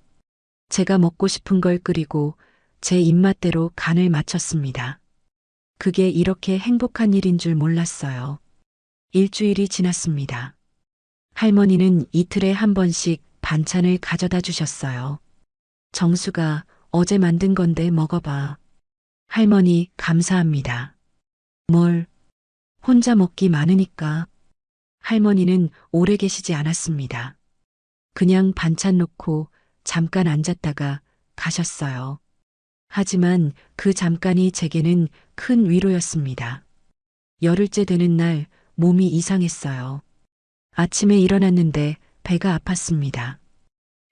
제가 먹고 싶은 걸 끓이고 제 입맛대로 간을 맞췄습니다. 그게 이렇게 행복한 일인 줄 몰랐어요. 일주일이 지났습니다. 할머니는 이틀에 한 번씩 반찬을 가져다 주셨어요. 정수가 어제 만든 건데 먹어봐. 할머니 감사합니다. 뭘? 혼자 먹기 많으니까. 할머니는 오래 계시지 않았습니다. 그냥 반찬 놓고 잠깐 앉았다가 가셨어요. 하지만 그 잠깐이 제게는 큰 위로였습니다. 열흘째 되는 날 몸이 이상했어요. 아침에 일어났는데 배가 아팠습니다.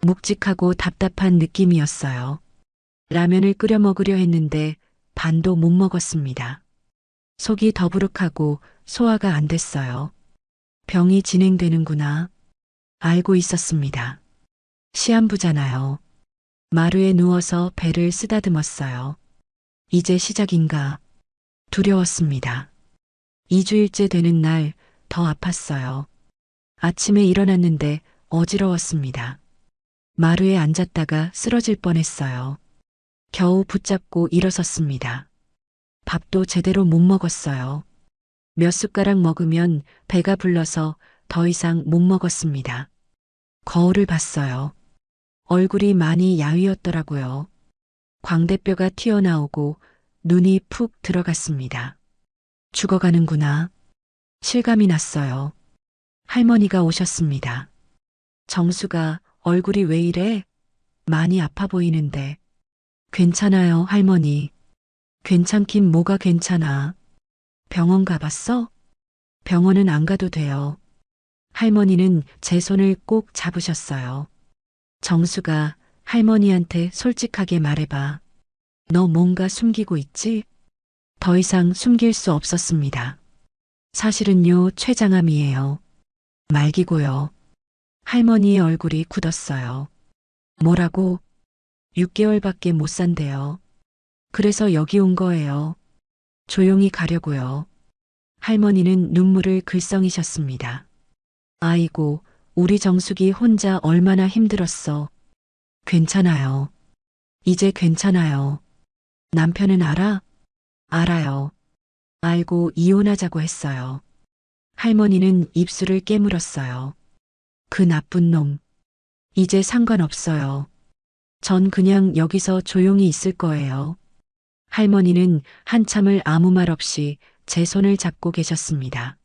묵직하고 답답한 느낌이었어요. 라면을 끓여 먹으려 했는데 반도 못 먹었습니다. 속이 더부룩하고 소화가 안 됐어요. 병이 진행되는구나. 알고 있었습니다. 시한부잖아요. 마루에 누워서 배를 쓰다듬었어요. 이제 시작인가. 두려웠습니다. 2주일째 되는 날 더 아팠어요. 아침에 일어났는데 어지러웠습니다. 마루에 앉았다가 쓰러질 뻔했어요. 겨우 붙잡고 일어섰습니다. 밥도 제대로 못 먹었어요. 몇 숟가락 먹으면 배가 불러서 더 이상 못 먹었습니다. 거울을 봤어요. 얼굴이 많이 야위었더라고요. 광대뼈가 튀어나오고 눈이 푹 들어갔습니다. 죽어가는구나. 실감이 났어요. 할머니가 오셨습니다. 정수가 얼굴이 왜 이래? 많이 아파 보이는데. 괜찮아요, 할머니. 괜찮긴 뭐가 괜찮아. 병원 가봤어? 병원은 안 가도 돼요. 할머니는 제 손을 꼭 잡으셨어요. 정수가 할머니한테 솔직하게 말해봐. 너 뭔가 숨기고 있지? 더 이상 숨길 수 없었습니다. 사실은요, 췌장암이에요. 말기고요. 할머니의 얼굴이 굳었어요. 뭐라고? 6개월밖에 못 산대요. 그래서 여기 온 거예요. 조용히 가려고요. 할머니는 눈물을 글썽이셨습니다. 아이고, 우리 정숙이 혼자 얼마나 힘들었어. 괜찮아요. 이제 괜찮아요. 남편은 알아? 알아요. 알고 이혼하자고 했어요. 할머니는 입술을 깨물었어요. 그 나쁜 놈. 이제 상관없어요. 전 그냥 여기서 조용히 있을 거예요. 할머니는 한참을 아무 말 없이 제 손을 잡고 계셨습니다.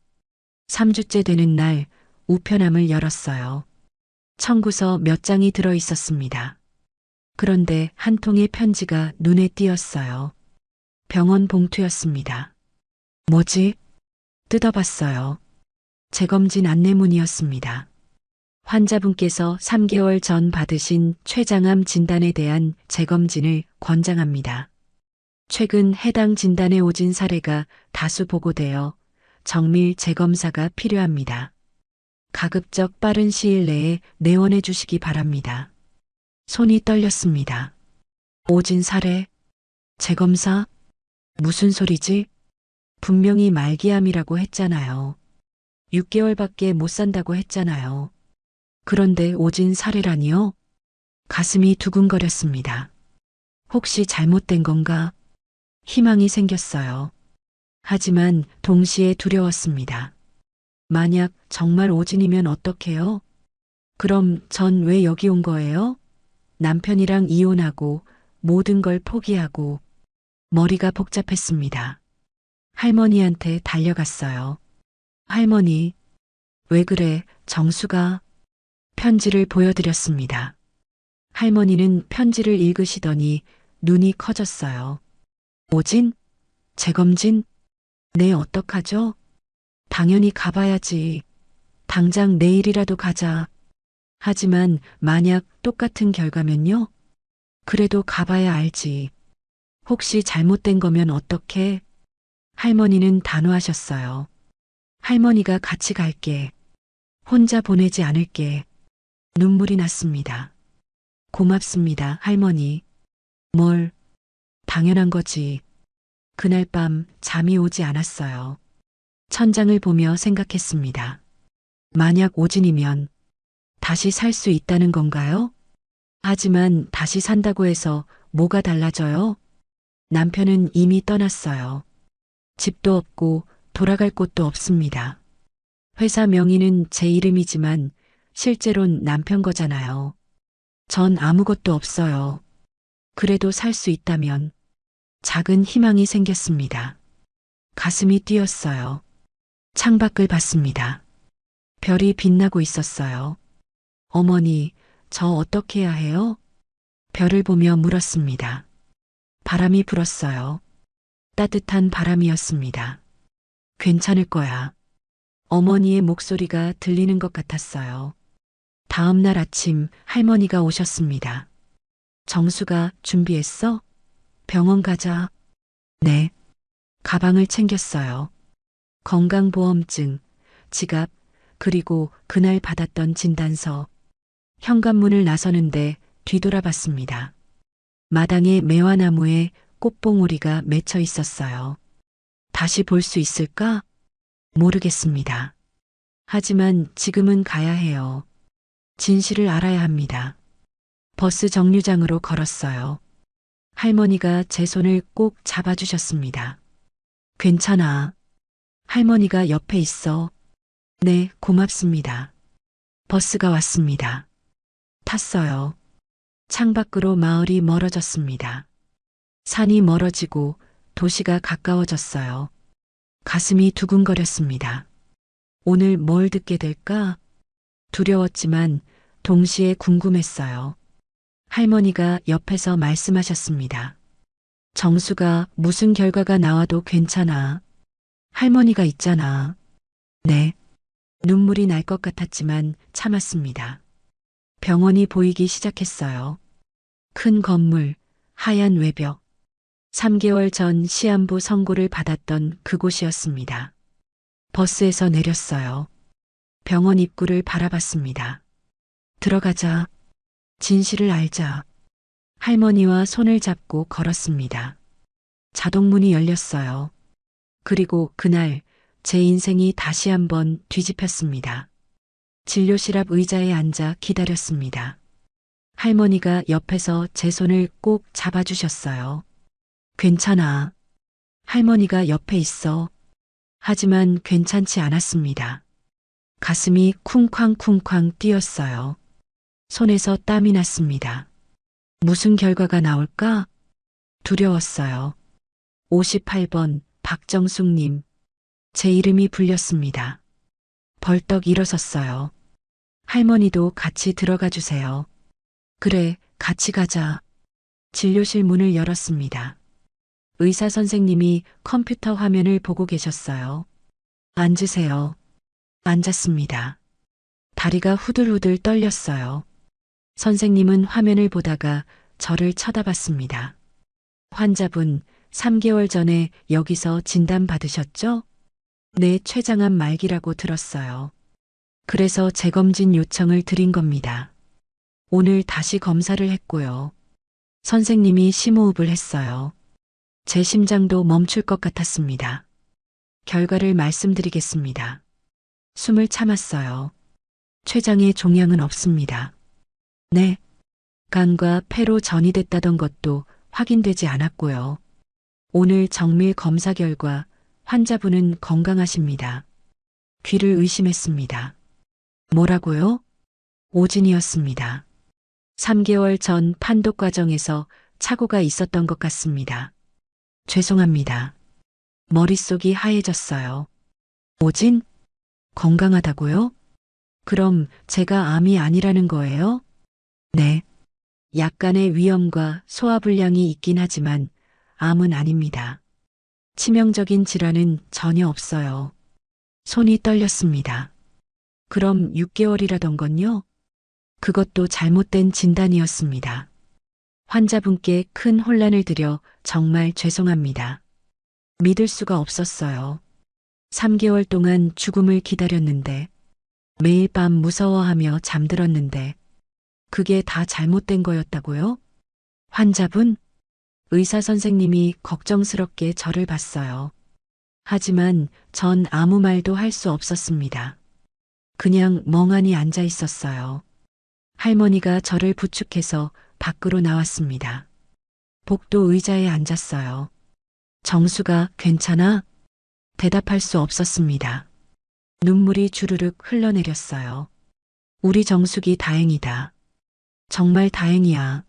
3주째 되는 날 우편함을 열었어요. 청구서 몇 장이 들어 있었습니다. 그런데 한 통의 편지가 눈에 띄었어요. 병원 봉투였습니다. 뭐지? 뜯어봤어요. 재검진 안내문이었습니다. 환자분께서 3개월 전 받으신 췌장암 진단에 대한 재검진을 권장합니다. 최근 해당 진단에 오진 사례가 다수 보고되어 정밀 재검사가 필요합니다. 가급적 빠른 시일 내에 내원해 주시기 바랍니다. 손이 떨렸습니다. 오진 사례? 재검사? 무슨 소리지? 분명히 말기암이라고 했잖아요. 6개월밖에 못 산다고 했잖아요. 그런데 오진 사례라니요? 가슴이 두근거렸습니다. 혹시 잘못된 건가? 희망이 생겼어요. 하지만 동시에 두려웠습니다. 만약 정말 오진이면 어떡해요? 그럼 전 왜 여기 온 거예요? 남편이랑 이혼하고 모든 걸 포기하고 머리가 복잡했습니다. 할머니한테 달려갔어요. 할머니, 왜 그래, 정수가? 편지를 보여드렸습니다. 할머니는 편지를 읽으시더니 눈이 커졌어요. 오진? 재검진? 네, 어떡하죠? 당연히 가봐야지. 당장 내일이라도 가자. 하지만 만약 똑같은 결과면요? 그래도 가봐야 알지. 혹시 잘못된 거면 어떡해? 할머니는 단호하셨어요. 할머니가 같이 갈게. 혼자 보내지 않을게. 눈물이 났습니다. 고맙습니다, 할머니. 뭘, 당연한 거지. 그날 밤 잠이 오지 않았어요. 천장을 보며 생각했습니다. 만약 오진이면 다시 살 수 있다는 건가요? 하지만 다시 산다고 해서 뭐가 달라져요? 남편은 이미 떠났어요. 집도 없고 돌아갈 곳도 없습니다. 회사 명의는 제 이름이지만 실제론 남편 거잖아요. 전 아무것도 없어요. 그래도 살 수 있다면 작은 희망이 생겼습니다. 가슴이 뛰었어요. 창밖을 봤습니다. 별이 빛나고 있었어요. 어머니, 저 어떻게 해야 해요? 별을 보며 물었습니다. 바람이 불었어요. 따뜻한 바람이었습니다. 괜찮을 거야. 어머니의 목소리가 들리는 것 같았어요. 다음 날 아침 할머니가 오셨습니다. 정수가 준비했어? 병원 가자. 네. 가방을 챙겼어요. 건강보험증, 지갑, 그리고 그날 받았던 진단서. 현관문을 나서는데 뒤돌아봤습니다. 마당에 매화나무에 꽃봉오리가 맺혀 있었어요. 다시 볼 수 있을까? 모르겠습니다. 하지만 지금은 가야 해요. 진실을 알아야 합니다. 버스 정류장으로 걸었어요. 할머니가 제 손을 꼭 잡아주셨습니다. 괜찮아. 할머니가 옆에 있어. 네, 고맙습니다. 버스가 왔습니다. 탔어요. 창밖으로 마을이 멀어졌습니다. 산이 멀어지고 도시가 가까워졌어요. 가슴이 두근거렸습니다. 오늘 뭘 듣게 될까? 두려웠지만 동시에 궁금했어요. 할머니가 옆에서 말씀하셨습니다. 정수가 무슨 결과가 나와도 괜찮아. 할머니가 있잖아. 네. 눈물이 날 것 같았지만 참았습니다. 병원이 보이기 시작했어요. 큰 건물, 하얀 외벽. 3개월 전 시한부 선고를 받았던 그곳이었습니다. 버스에서 내렸어요. 병원 입구를 바라봤습니다. 들어가자. 진실을 알자. 할머니와 손을 잡고 걸었습니다. 자동문이 열렸어요. 그리고 그날 제 인생이 다시 한번 뒤집혔습니다. 진료실 앞 의자에 앉아 기다렸습니다. 할머니가 옆에서 제 손을 꼭 잡아주셨어요. 괜찮아. 할머니가 옆에 있어. 하지만 괜찮지 않았습니다. 가슴이 쿵쾅쿵쾅 뛰었어요. 손에서 땀이 났습니다. 무슨 결과가 나올까? 두려웠어요. 58번 박정숙님. 제 이름이 불렸습니다. 벌떡 일어섰어요. 할머니도 같이 들어가 주세요. 그래, 같이 가자. 진료실 문을 열었습니다. 의사 선생님이 컴퓨터 화면을 보고 계셨어요. 앉으세요. 앉았습니다. 다리가 후들후들 떨렸어요. 선생님은 화면을 보다가 저를 쳐다봤습니다. 환자분 3개월 전에 여기서 진단받으셨죠? 네, 췌장암 말기라고 들었어요. 그래서 재검진 요청을 드린 겁니다. 오늘 다시 검사를 했고요. 선생님이 심호흡을 했어요. 제 심장도 멈출 것 같았습니다. 결과를 말씀드리겠습니다. 숨을 참았어요. 췌장에 종양은 없습니다. 네. 간과 폐로 전이됐다던 것도 확인되지 않았고요. 오늘 정밀 검사 결과 환자분은 건강하십니다. 귀를 의심했습니다. 뭐라고요? 오진이었습니다. 3개월 전 판독 과정에서 착오가 있었던 것 같습니다. 죄송합니다. 머릿속이 하얘졌어요. 오진? 건강하다고요? 그럼 제가 암이 아니라는 거예요? 네. 약간의 위염과 소화불량이 있긴 하지만 암은 아닙니다. 치명적인 질환은 전혀 없어요. 손이 떨렸습니다. 그럼 6개월이라던 건요? 그것도 잘못된 진단이었습니다. 환자분께 큰 혼란을 드려 정말 죄송합니다. 믿을 수가 없었어요. 3개월 동안 죽음을 기다렸는데, 매일 밤 무서워하며 잠들었는데, 그게 다 잘못된 거였다고요? 환자분? 의사 선생님이 걱정스럽게 저를 봤어요. 하지만 전 아무 말도 할 수 없었습니다. 그냥 멍하니 앉아 있었어요. 할머니가 저를 부축해서 밖으로 나왔습니다. 복도 의자에 앉았어요. 정수가 괜찮아? 대답할 수 없었습니다. 눈물이 주르륵 흘러내렸어요. 우리 정숙이 다행이다. 정말 다행이야.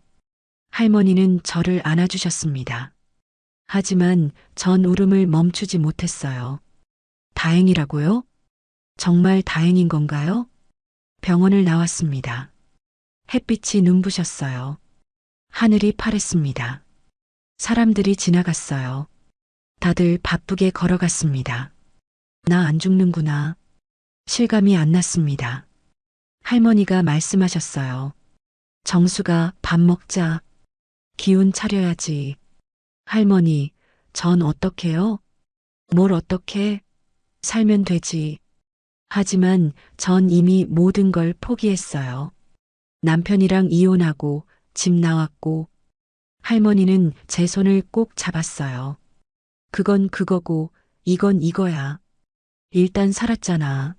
할머니는 저를 안아주셨습니다. 하지만 전 울음을 멈추지 못했어요. 다행이라고요? 정말 다행인 건가요? 병원을 나왔습니다. 햇빛이 눈부셨어요. 하늘이 파랬습니다. 사람들이 지나갔어요. 다들 바쁘게 걸어갔습니다. 나 안 죽는구나. 실감이 안 났습니다. 할머니가 말씀하셨어요. 정수가 밥 먹자. 기운 차려야지. 할머니, 전 어떡해요? 뭘 어떡해? 살면 되지. 하지만 전 이미 모든 걸 포기했어요. 남편이랑 이혼하고 집 나왔고 할머니는 제 손을 꼭 잡았어요. 그건 그거고 이건 이거야. 일단 살았잖아.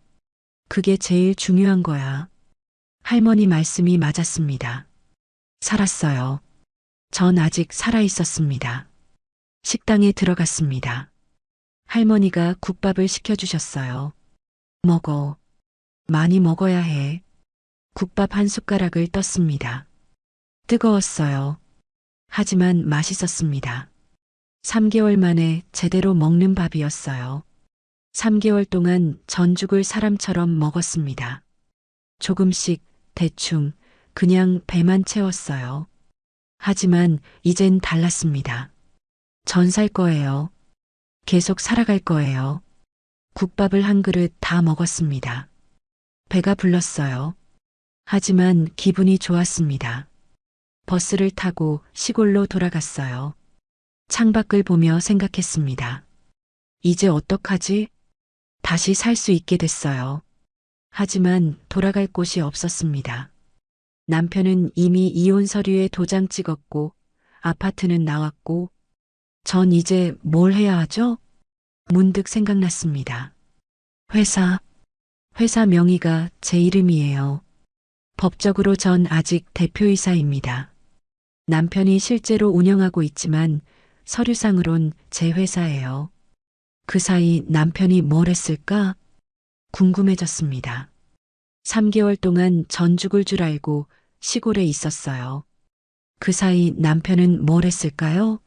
그게 제일 중요한 거야. 할머니 말씀이 맞았습니다. 살았어요. 전 아직 살아 있었습니다. 식당에 들어갔습니다. 할머니가 국밥을 시켜주셨어요. 먹어. 많이 먹어야 해. 국밥 한 숟가락을 떴습니다. 뜨거웠어요. 하지만 맛있었습니다. 3개월 만에 제대로 먹는 밥이었어요. 3개월 동안 전 죽을 사람처럼 먹었습니다. 조금씩 대충 그냥 배만 채웠어요. 하지만 이젠 달랐습니다. 전 살 거예요. 계속 살아갈 거예요. 국밥을 한 그릇 다 먹었습니다. 배가 불렀어요. 하지만 기분이 좋았습니다. 버스를 타고 시골로 돌아갔어요. 창밖을 보며 생각했습니다. 이제 어떡하지? 다시 살 수 있게 됐어요. 하지만 돌아갈 곳이 없었습니다. 남편은 이미 이혼 서류에 도장 찍었고 아파트는 나왔고 전 이제 뭘 해야 하죠? 문득 생각났습니다. 회사 명의가 제 이름이에요. 법적으로 전 아직 대표이사입니다. 남편이 실제로 운영하고 있지만 서류상으론 제 회사예요. 그 사이 남편이 뭘 했을까? 궁금해졌습니다. 3개월 동안 전 죽을 줄 알고 시골에 있었어요. 그 사이 남편은 뭘 했을까요?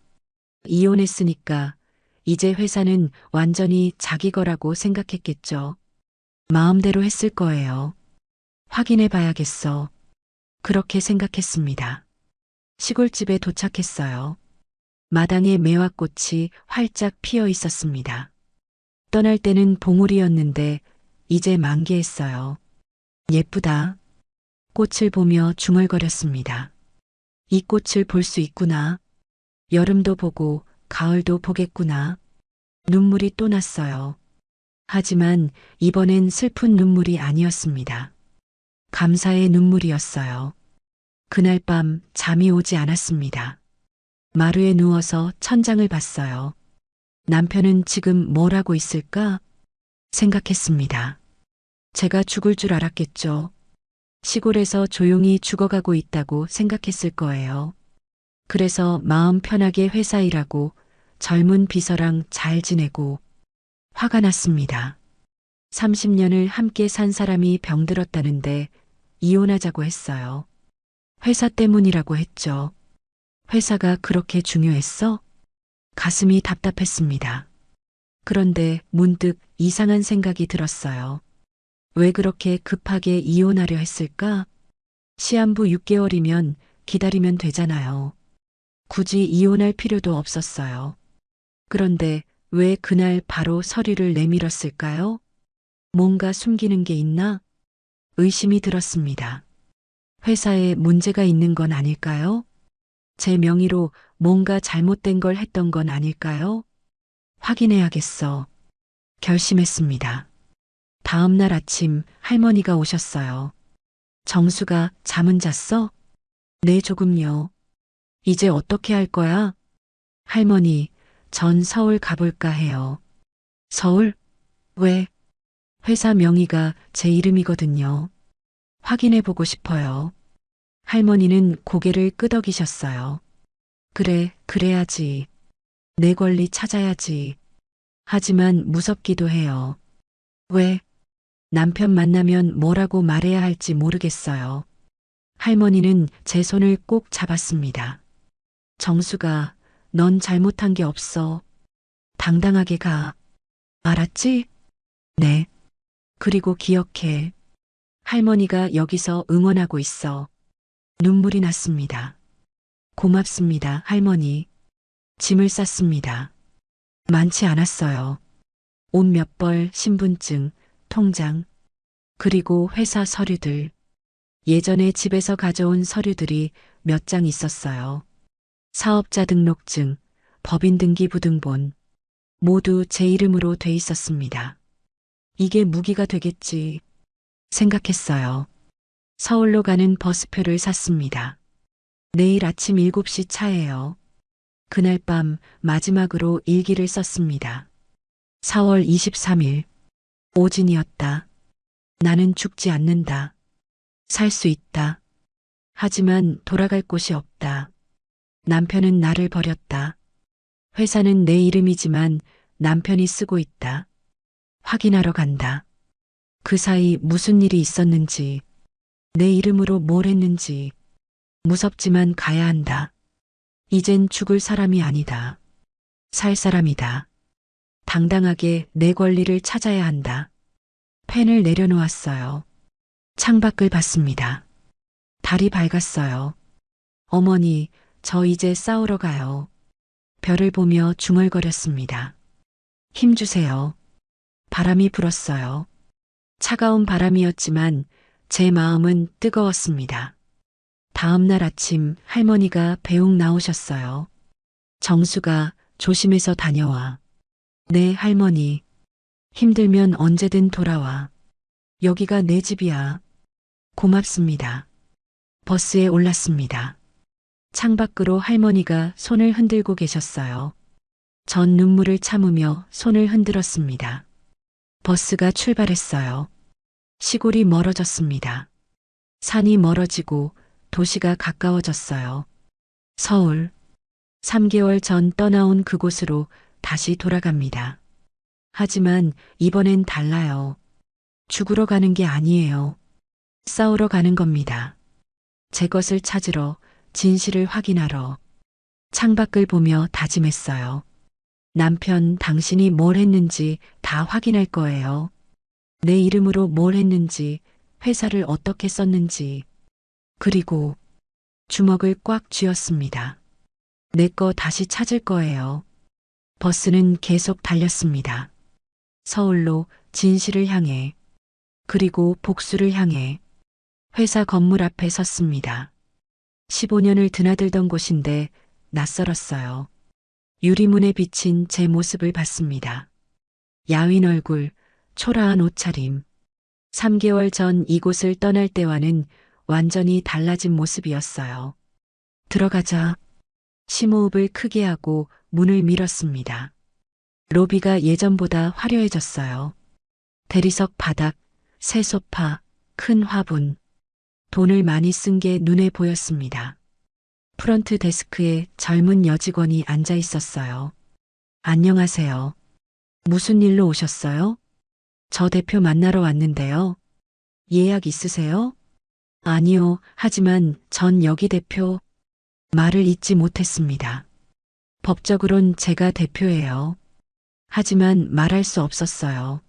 이혼했으니까 이제 회사는 완전히 자기 거라고 생각했겠죠. 마음대로 했을 거예요. 확인해 봐야겠어. 그렇게 생각했습니다. 시골집에 도착했어요. 마당에 매화꽃이 활짝 피어 있었습니다. 떠날 때는 봉우리였는데 이제 만개했어요. 예쁘다. 꽃을 보며 중얼거렸습니다. 이 꽃을 볼 수 있구나. 여름도 보고 가을도 보겠구나. 눈물이 또 났어요. 하지만 이번엔 슬픈 눈물이 아니었습니다. 감사의 눈물이었어요. 그날 밤 잠이 오지 않았습니다. 마루에 누워서 천장을 봤어요. 남편은 지금 뭘 하고 있을까? 생각했습니다. 제가 죽을 줄 알았겠죠. 시골에서 조용히 죽어가고 있다고 생각했을 거예요. 그래서 마음 편하게 회사 일하고 젊은 비서랑 잘 지내고 화가 났습니다. 30년을 함께 산 사람이 병들었다는데 이혼하자고 했어요. 회사 때문이라고 했죠. 회사가 그렇게 중요했어? 가슴이 답답했습니다. 그런데 문득 이상한 생각이 들었어요. 왜 그렇게 급하게 이혼하려 했을까? 시한부 6개월이면 기다리면 되잖아요. 굳이 이혼할 필요도 없었어요. 그런데 왜 그날 바로 서류를 내밀었을까요? 뭔가 숨기는 게 있나? 의심이 들었습니다. 회사에 문제가 있는 건 아닐까요? 제 명의로 뭔가 잘못된 걸 했던 건 아닐까요? 확인해야겠어. 결심했습니다. 다음 날 아침 할머니가 오셨어요. 정수가 잠은 잤어? 네, 조금요. 이제 어떻게 할 거야? 할머니, 전 서울 가볼까 해요. 서울? 왜? 회사 명의가 제 이름이거든요. 확인해 보고 싶어요. 할머니는 고개를 끄덕이셨어요. 그래, 그래야지. 내 권리 찾아야지. 하지만 무섭기도 해요. 왜? 남편 만나면 뭐라고 말해야 할지 모르겠어요. 할머니는 제 손을 꼭 잡았습니다. 정수가, 넌 잘못한 게 없어. 당당하게 가. 알았지? 네. 그리고 기억해. 할머니가 여기서 응원하고 있어. 눈물이 났습니다. 고맙습니다, 할머니. 짐을 쌌습니다. 많지 않았어요. 옷 몇 벌, 신분증, 통장, 그리고 회사 서류들. 예전에 집에서 가져온 서류들이 몇 장 있었어요. 사업자 등록증, 법인 등기부등본, 모두 제 이름으로 돼 있었습니다. 이게 무기가 되겠지 생각했어요. 서울로 가는 버스표를 샀습니다. 내일 아침 7시 차예요. 그날 밤 마지막으로 일기를 썼습니다. 4월 23일. 오진이었다. 나는 죽지 않는다. 살 수 있다. 하지만 돌아갈 곳이 없다. 남편은 나를 버렸다. 회사는 내 이름이지만 남편이 쓰고 있다. 확인하러 간다. 그 사이 무슨 일이 있었는지, 내 이름으로 뭘 했는지, 무섭지만 가야 한다. 이젠 죽을 사람이 아니다. 살 사람이다. 당당하게 내 권리를 찾아야 한다. 펜을 내려놓았어요. 창밖을 봤습니다. 달이 밝았어요. 어머니, 저 이제 싸우러 가요. 별을 보며 중얼거렸습니다. 힘주세요. 바람이 불었어요. 차가운 바람이었지만 제 마음은 뜨거웠습니다. 다음 날 아침 할머니가 배웅 나오셨어요. 정수가 조심해서 다녀와. 네, 할머니. 힘들면 언제든 돌아와. 여기가 내 집이야. 고맙습니다. 버스에 올랐습니다. 창밖으로 할머니가 손을 흔들고 계셨어요. 전 눈물을 참으며 손을 흔들었습니다. 버스가 출발했어요. 시골이 멀어졌습니다. 산이 멀어지고 도시가 가까워졌어요. 서울. 3개월 전 떠나온 그곳으로 다시 돌아갑니다. 하지만 이번엔 달라요. 죽으러 가는 게 아니에요. 싸우러 가는 겁니다. 제 것을 찾으러, 진실을 확인하러. 창밖을 보며 다짐했어요. 남편, 당신이 뭘 했는지 다 확인할 거예요. 내 이름으로 뭘 했는지, 회사를 어떻게 썼는지. 그리고 주먹을 꽉 쥐었습니다. 내 거 다시 찾을 거예요. 버스는 계속 달렸습니다. 서울로, 진실을 향해, 그리고 복수를 향해. 회사 건물 앞에 섰습니다. 15년을 드나들던 곳인데 낯설었어요. 유리문에 비친 제 모습을 봤습니다. 야윈 얼굴, 초라한 옷차림. 3개월 전 이곳을 떠날 때와는 완전히 달라진 모습이었어요. 들어가자. 심호흡을 크게 하고 문을 밀었습니다. 로비가 예전보다 화려해졌어요. 대리석 바닥, 새 소파, 큰 화분. 돈을 많이 쓴 게 눈에 보였습니다. 프런트 데스크에 젊은 여직원이 앉아 있었어요. 안녕하세요. 무슨 일로 오셨어요? 저 대표 만나러 왔는데요. 예약 있으세요? 아니요. 하지만 전 여기 대표. 말을 잇지 못했습니다. 법적으론 제가 대표예요. 하지만 말할 수 없었어요.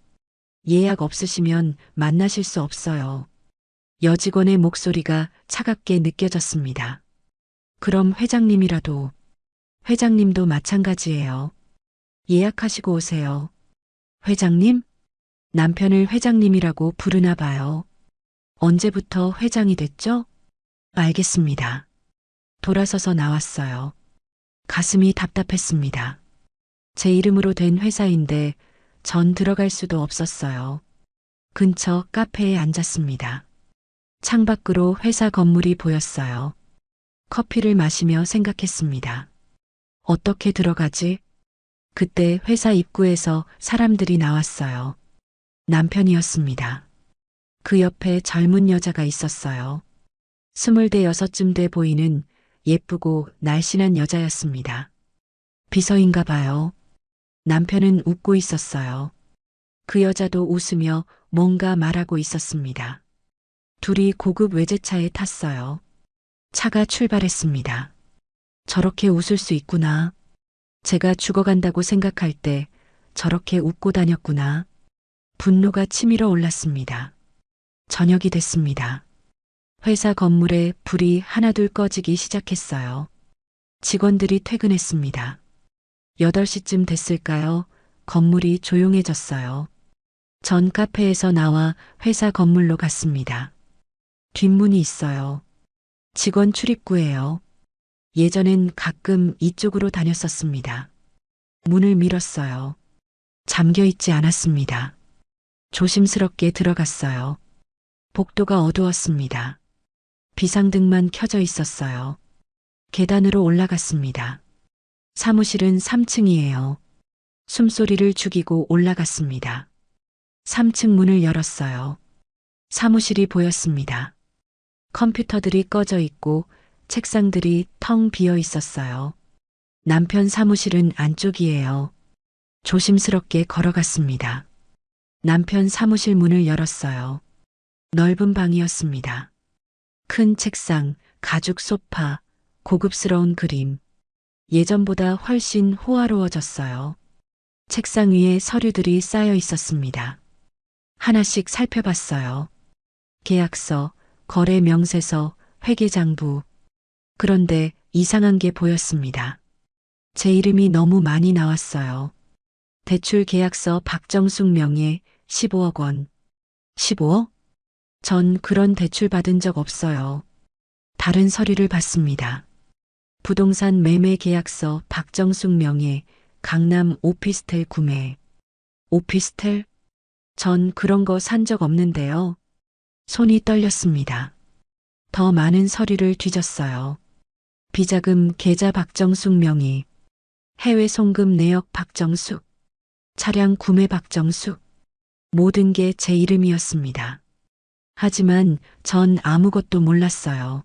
예약 없으시면 만나실 수 없어요. 여직원의 목소리가 차갑게 느껴졌습니다. 그럼 회장님이라도. 회장님도 마찬가지예요. 예약하시고 오세요. 회장님? 남편을 회장님이라고 부르나 봐요. 언제부터 회장이 됐죠? 알겠습니다. 돌아서서 나왔어요. 가슴이 답답했습니다. 제 이름으로 된 회사인데 전 들어갈 수도 없었어요. 근처 카페에 앉았습니다. 창밖으로 회사 건물이 보였어요. 커피를 마시며 생각했습니다. 어떻게 들어가지? 그때 회사 입구에서 사람들이 나왔어요. 남편이었습니다. 그 옆에 젊은 여자가 있었어요. 26쯤 돼 보이는 예쁘고 날씬한 여자였습니다. 비서인가 봐요. 남편은 웃고 있었어요. 그 여자도 웃으며 뭔가 말하고 있었습니다. 둘이 고급 외제차에 탔어요. 차가 출발했습니다. 저렇게 웃을 수 있구나. 제가 죽어간다고 생각할 때 저렇게 웃고 다녔구나. 분노가 치밀어 올랐습니다. 저녁이 됐습니다. 회사 건물에 불이 하나둘 꺼지기 시작했어요. 직원들이 퇴근했습니다. 8시쯤 됐을까요? 건물이 조용해졌어요. 전 카페에서 나와 회사 건물로 갔습니다. 뒷문이 있어요. 직원 출입구예요. 예전엔 가끔 이쪽으로 다녔었습니다. 문을 밀었어요. 잠겨 있지 않았습니다. 조심스럽게 들어갔어요. 복도가 어두웠습니다. 비상등만 켜져 있었어요. 계단으로 올라갔습니다. 사무실은 3층이에요. 숨소리를 죽이고 올라갔습니다. 3층 문을 열었어요. 사무실이 보였습니다. 컴퓨터들이 꺼져 있고 책상들이 텅 비어 있었어요. 남편 사무실은 안쪽이에요. 조심스럽게 걸어갔습니다. 남편 사무실 문을 열었어요. 넓은 방이었습니다. 큰 책상, 가죽 소파, 고급스러운 그림. 예전보다 훨씬 호화로워졌어요. 책상 위에 서류들이 쌓여 있었습니다. 하나씩 살펴봤어요. 계약서, 거래 명세서, 회계장부. 그런데 이상한 게 보였습니다. 제 이름이 너무 많이 나왔어요. 대출 계약서 박정숙 명의 15억 원. 15억? 전 그런 대출 받은 적 없어요. 다른 서류를 봤습니다. 부동산 매매 계약서 박정숙 명의 강남 오피스텔 구매. 오피스텔? 전 그런 거 산 적 없는데요. 손이 떨렸습니다. 더 많은 서류를 뒤졌어요. 비자금 계좌 박정숙 명의. 해외 송금 내역 박정숙. 차량 구매 박정숙. 모든 게 제 이름이었습니다. 하지만 전 아무것도 몰랐어요.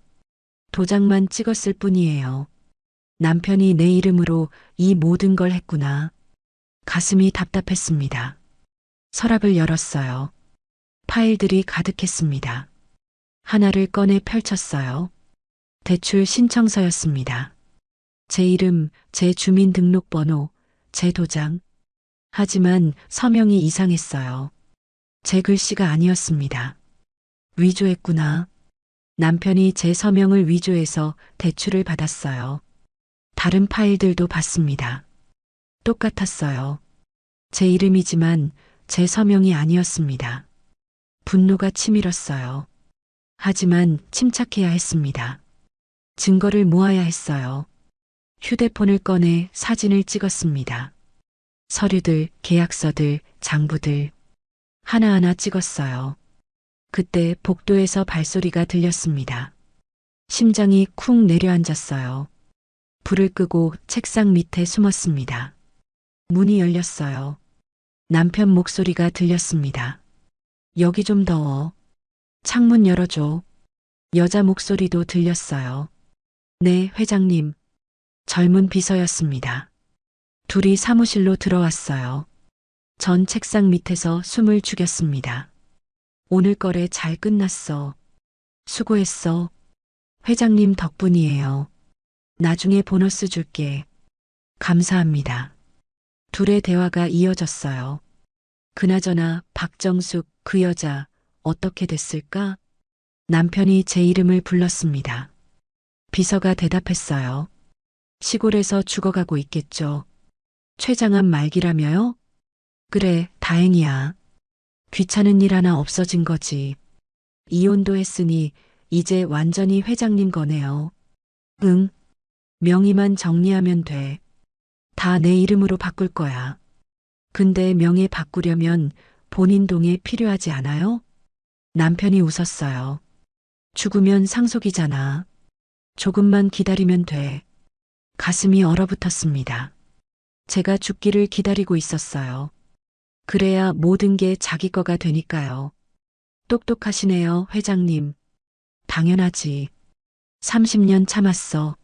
도장만 찍었을 뿐이에요. 남편이 내 이름으로 이 모든 걸 했구나. 가슴이 답답했습니다. 서랍을 열었어요. 파일들이 가득했습니다. 하나를 꺼내 펼쳤어요. 대출 신청서였습니다. 제 이름, 제 주민등록번호, 제 도장. 하지만 서명이 이상했어요. 제 글씨가 아니었습니다. 위조했구나. 남편이 제 서명을 위조해서 대출을 받았어요. 다른 파일들도 봤습니다. 똑같았어요. 제 이름이지만 제 서명이 아니었습니다. 분노가 치밀었어요. 하지만 침착해야 했습니다. 증거를 모아야 했어요. 휴대폰을 꺼내 사진을 찍었습니다. 서류들, 계약서들, 장부들. 하나하나 찍었어요. 그때 복도에서 발소리가 들렸습니다. 심장이 쿵 내려앉았어요. 불을 끄고 책상 밑에 숨었습니다. 문이 열렸어요. 남편 목소리가 들렸습니다. 여기 좀 더워. 창문 열어줘. 여자 목소리도 들렸어요. 네, 회장님. 젊은 비서였습니다. 둘이 사무실로 들어왔어요. 전 책상 밑에서 숨을 죽였습니다. 오늘 거래 잘 끝났어. 수고했어. 회장님 덕분이에요. 나중에 보너스 줄게. 감사합니다. 둘의 대화가 이어졌어요. 그나저나 박정숙 그 여자 어떻게 됐을까? 남편이 제 이름을 불렀습니다. 비서가 대답했어요. 시골에서 죽어가고 있겠죠. 췌장암 말기라며요? 그래, 다행이야. 귀찮은 일 하나 없어진 거지. 이혼도 했으니 이제 완전히 회장님 거네요. 응. 명의만 정리하면 돼. 다 내 이름으로 바꿀 거야. 근데 명예 바꾸려면 본인 동의 필요하지 않아요? 남편이 웃었어요. 죽으면 상속이잖아. 조금만 기다리면 돼. 가슴이 얼어붙었습니다. 제가 죽기를 기다리고 있었어요. 그래야 모든 게 자기 거가 되니까요. 똑똑하시네요, 회장님. 당연하지. 30년 참았어.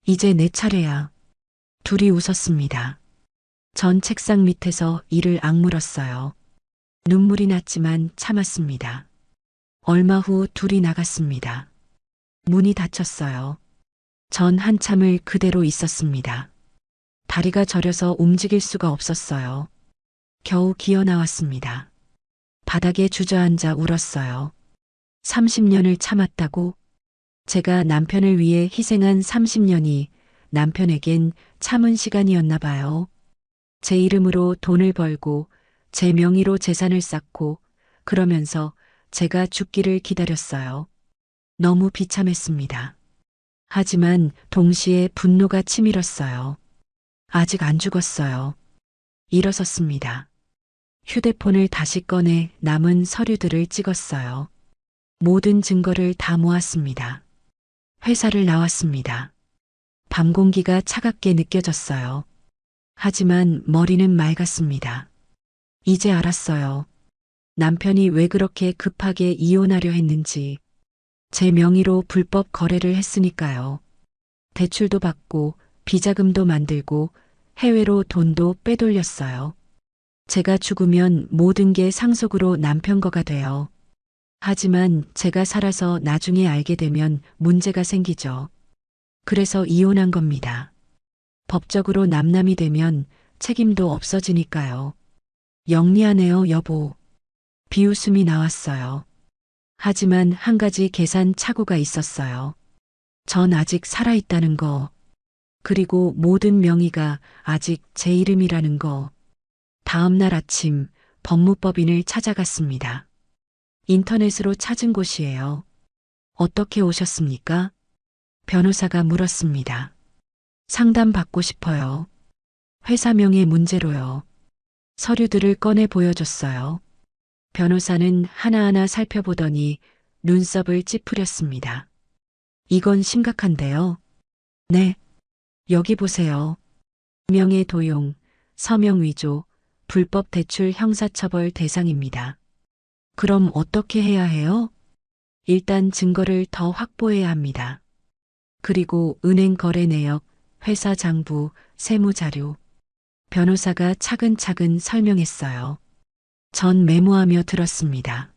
이제 내 차례야. 둘이 웃었습니다. 전 책상 밑에서 이를 악물었어요. 눈물이 났지만 참았습니다. 얼마 후 둘이 나갔습니다. 문이 닫혔어요. 전 한참을 그대로 있었습니다. 다리가 저려서 움직일 수가 없었어요. 겨우 기어 나왔습니다. 바닥에 주저앉아 울었어요. 30년을 참았다고? 제가 남편을 위해 희생한 30년이 남편에겐 참은 시간이었나 봐요. 제 이름으로 돈을 벌고 제 명의로 재산을 쌓고 그러면서 제가 죽기를 기다렸어요. 너무 비참했습니다. 하지만 동시에 분노가 치밀었어요. 아직 안 죽었어요. 일어섰습니다. 휴대폰을 다시 꺼내 남은 서류들을 찍었어요. 모든 증거를 다 모았습니다. 회사를 나왔습니다. 밤 공기가 차갑게 느껴졌어요. 하지만 머리는 맑았습니다. 이제 알았어요. 남편이 왜 그렇게 급하게 이혼하려 했는지. 제 명의로 불법 거래를 했으니까요. 대출도 받고 비자금도 만들고 해외로 돈도 빼돌렸어요. 제가 죽으면 모든 게 상속으로 남편 거가 돼요. 하지만 제가 살아서 나중에 알게 되면 문제가 생기죠. 그래서 이혼한 겁니다. 법적으로 남남이 되면 책임도 없어지니까요. 영리하네요, 여보. 비웃음이 나왔어요. 하지만 한 가지 계산 착오가 있었어요. 전 아직 살아있다는 거. 그리고 모든 명의가 아직 제 이름이라는 거. 다음 날 아침 법무법인을 찾아갔습니다. 인터넷으로 찾은 곳이에요. 어떻게 오셨습니까? 변호사가 물었습니다. 상담 받고 싶어요. 회사명의 문제로요. 서류들을 꺼내 보여줬어요. 변호사는 하나하나 살펴보더니 눈썹을 찌푸렸습니다. 이건 심각한데요. 네. 여기 보세요. 명의 도용, 서명 위조, 불법 대출 형사처벌 대상입니다. 그럼 어떻게 해야 해요? 일단 증거를 더 확보해야 합니다. 그리고 은행 거래 내역, 회사 장부, 세무 자료. 변호사가 차근차근 설명했어요. 전 메모하며 들었습니다.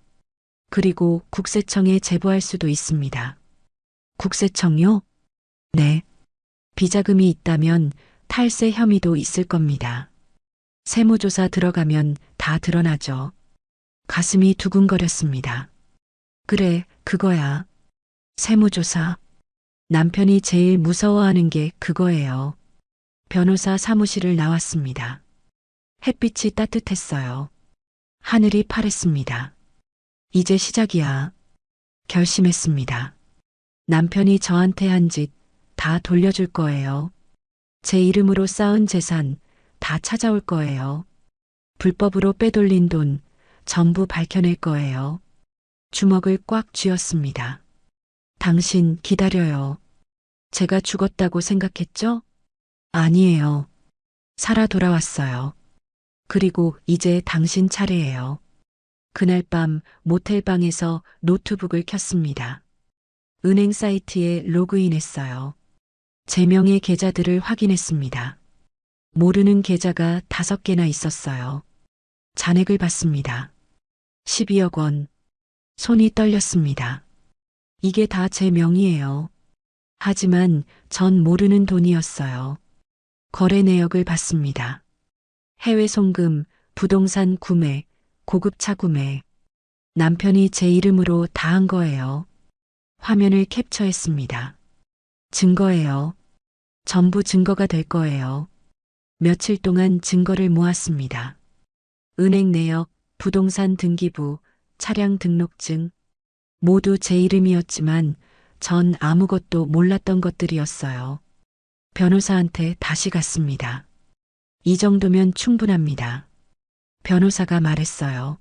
그리고 국세청에 제보할 수도 있습니다. 국세청요? 네. 비자금이 있다면 탈세 혐의도 있을 겁니다. 세무조사 들어가면 다 드러나죠. 가슴이 두근거렸습니다. 그래, 그거야. 세무조사. 남편이 제일 무서워하는 게 그거예요. 변호사 사무실을 나왔습니다. 햇빛이 따뜻했어요. 하늘이 파랬습니다. 이제 시작이야. 결심했습니다. 남편이 저한테 한 짓 다 돌려줄 거예요. 제 이름으로 쌓은 재산 다 찾아올 거예요. 불법으로 빼돌린 돈 전부 밝혀낼 거예요. 주먹을 꽉 쥐었습니다. 당신 기다려요. 제가 죽었다고 생각했죠? 아니에요. 살아 돌아왔어요. 그리고 이제 당신 차례예요. 그날 밤 모텔방에서 노트북을 켰습니다. 은행 사이트에 로그인했어요. 제 명의 계좌들을 확인했습니다. 모르는 계좌가 5개나 있었어요. 잔액을 봤습니다. 12억 원. 손이 떨렸습니다. 이게 다 제 명의예요. 하지만 전 모르는 돈이었어요. 거래 내역을 봤습니다. 해외 송금, 부동산 구매, 고급차 구매. 남편이 제 이름으로 다 한 거예요. 화면을 캡처했습니다. 증거예요. 전부 증거가 될 거예요. 며칠 동안 증거를 모았습니다. 은행 내역, 부동산 등기부, 차량 등록증. 모두 제 이름이었지만 전 아무것도 몰랐던 것들이었어요. 변호사한테 다시 갔습니다. 이 정도면 충분합니다. 변호사가 말했어요.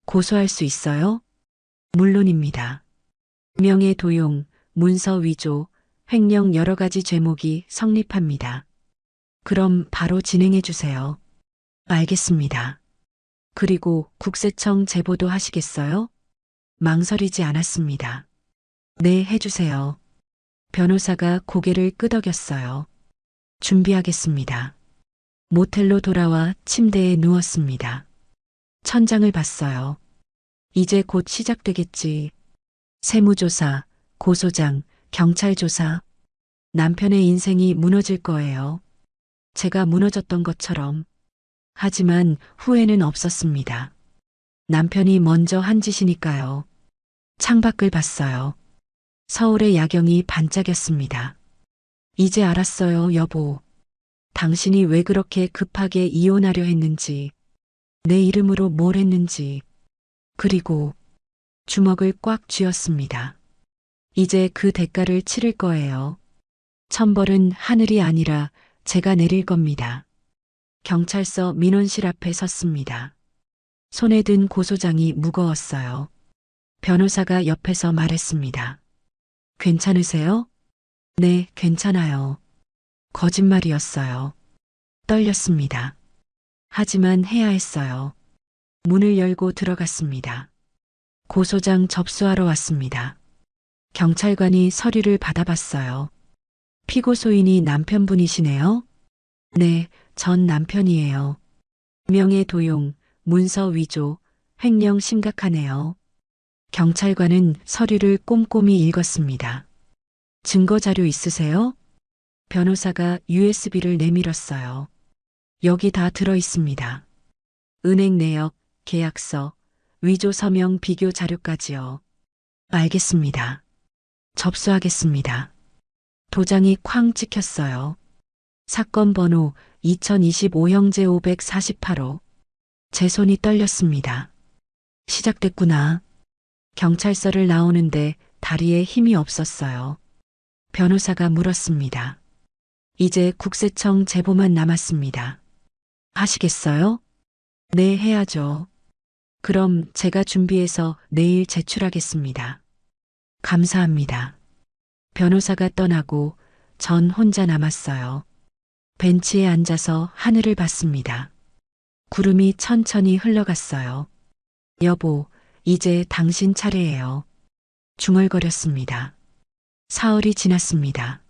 고소할 수 있어요? 물론입니다. 명예도용, 문서 위조, 횡령 여러 가지 죄목이 성립합니다. 그럼 바로 진행해 주세요. 알겠습니다. 그리고 국세청 제보도 하시겠어요? 망설이지 않았습니다. 네, 해주세요. 변호사가 고개를 끄덕였어요. 준비하겠습니다. 모텔로 돌아와 침대에 누웠습니다. 천장을 봤어요. 이제 곧 시작되겠지. 세무조사, 고소장, 경찰 조사. 남편의 인생이 무너질 거예요. 제가 무너졌던 것처럼. 하지만 후회는 없었습니다. 남편이 먼저 한 짓이니까요. 창밖을 봤어요. 서울의 야경이 반짝였습니다. 이제 알았어요, 여보. 당신이 왜 그렇게 급하게 이혼하려 했는지, 내 이름으로 뭘 했는지, 그리고 주먹을 꽉 쥐었습니다. 이제 그 대가를 치를 거예요. 천벌은 하늘이 아니라 제가 내릴 겁니다. 경찰서 민원실 앞에 섰습니다. 손에 든 고소장이 무거웠어요. 변호사가 옆에서 말했습니다. 괜찮으세요? 네, 괜찮아요. 거짓말이었어요. 떨렸습니다. 하지만 해야 했어요. 문을 열고 들어갔습니다. 고소장 접수하러 왔습니다. 경찰관이 서류를 받아봤어요. 피고소인이 남편분이시네요? 네, 전 남편이에요. 명예도용, 문서 위조, 횡령 심각하네요. 경찰관은 서류를 꼼꼼히 읽었습니다. 증거자료 있으세요? 변호사가 USB를 내밀었어요. 여기 다 들어 있습니다. 은행 내역, 계약서, 위조 서명 비교 자료까지요. 알겠습니다. 접수하겠습니다. 도장이 쾅 찍혔어요. 사건 번호 2025형제 548호. 제 손이 떨렸습니다. 시작됐구나. 경찰서를 나오는데 다리에 힘이 없었어요. 변호사가 물었습니다. 이제 국세청 제보만 남았습니다. 하시겠어요? 네, 해야죠. 그럼 제가 준비해서 내일 제출하겠습니다. 감사합니다. 변호사가 떠나고 전 혼자 남았어요. 벤치에 앉아서 하늘을 봤습니다. 구름이 천천히 흘러갔어요. 여보, 이제 당신 차례예요. 중얼거렸습니다. 사흘이 지났습니다.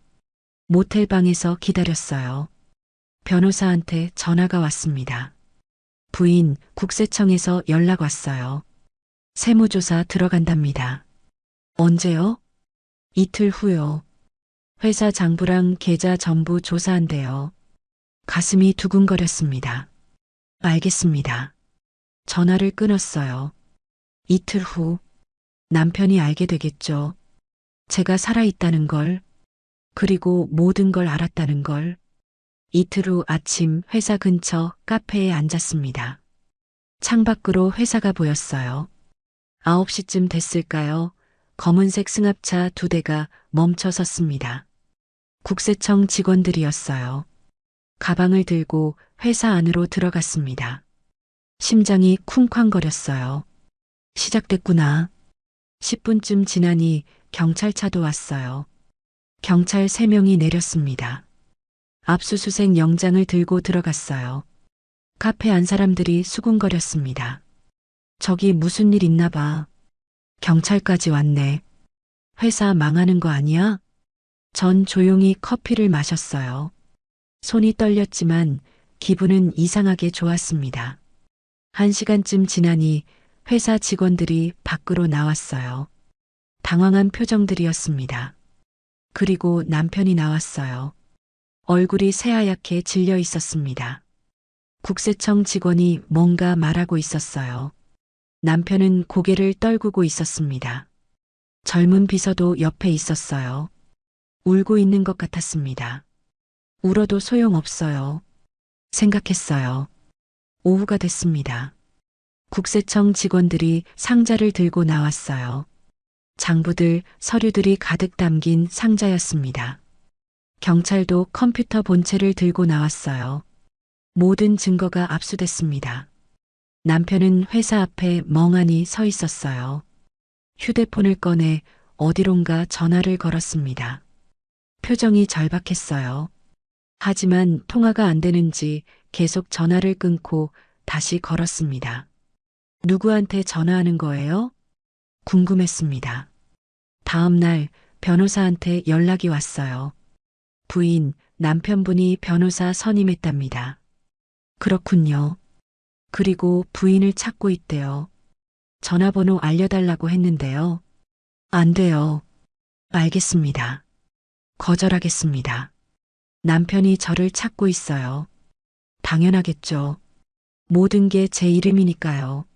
모텔방에서 기다렸어요. 변호사한테 전화가 왔습니다. 부인, 국세청에서 연락 왔어요. 세무조사 들어간답니다. 언제요? 이틀 후요. 회사 장부랑 계좌 전부 조사한대요. 가슴이 두근거렸습니다. 알겠습니다. 전화를 끊었어요. 이틀 후 남편이 알게 되겠죠. 제가 살아있다는 걸, 그리고 모든 걸 알았다는 걸. 이틀 후 아침 회사 근처 카페에 앉았습니다. 창밖으로 회사가 보였어요. 9시쯤 됐을까요? 검은색 승합차 2대가 멈춰 섰습니다. 국세청 직원들이었어요. 가방을 들고 회사 안으로 들어갔습니다. 심장이 쿵쾅거렸어요. 시작됐구나. 10분쯤 지나니 경찰차도 왔어요. 경찰 3명이 내렸습니다. 압수수색 영장을 들고 들어갔어요. 카페 안 사람들이 수군거렸습니다. 저기 무슨 일 있나 봐. 경찰까지 왔네. 회사 망하는 거 아니야? 전 조용히 커피를 마셨어요. 손이 떨렸지만 기분은 이상하게 좋았습니다. 1시간쯤 지나니 회사 직원들이 밖으로 나왔어요. 당황한 표정들이었습니다. 그리고 남편이 나왔어요. 얼굴이 새하얗게 질려 있었습니다. 국세청 직원이 뭔가 말하고 있었어요. 남편은 고개를 떨구고 있었습니다. 젊은 비서도 옆에 있었어요. 울고 있는 것 같았습니다. 울어도 소용없어요. 생각했어요. 오후가 됐습니다. 국세청 직원들이 상자를 들고 나왔어요. 장부들, 서류들이 가득 담긴 상자였습니다. 경찰도 컴퓨터 본체를 들고 나왔어요. 모든 증거가 압수됐습니다. 남편은 회사 앞에 멍하니 서 있었어요. 휴대폰을 꺼내 어디론가 전화를 걸었습니다. 표정이 절박했어요. 하지만 통화가 안 되는지 계속 전화를 끊고 다시 걸었습니다. 누구한테 전화하는 거예요? 궁금했습니다. 다음 날 변호사한테 연락이 왔어요. 부인, 남편분이 변호사 선임했답니다. 그렇군요. 그리고 부인을 찾고 있대요. 전화번호 알려달라고 했는데요. 안 돼요. 알겠습니다. 거절하겠습니다. 남편이 저를 찾고 있어요. 당연하겠죠. 모든 게 제 이름이니까요.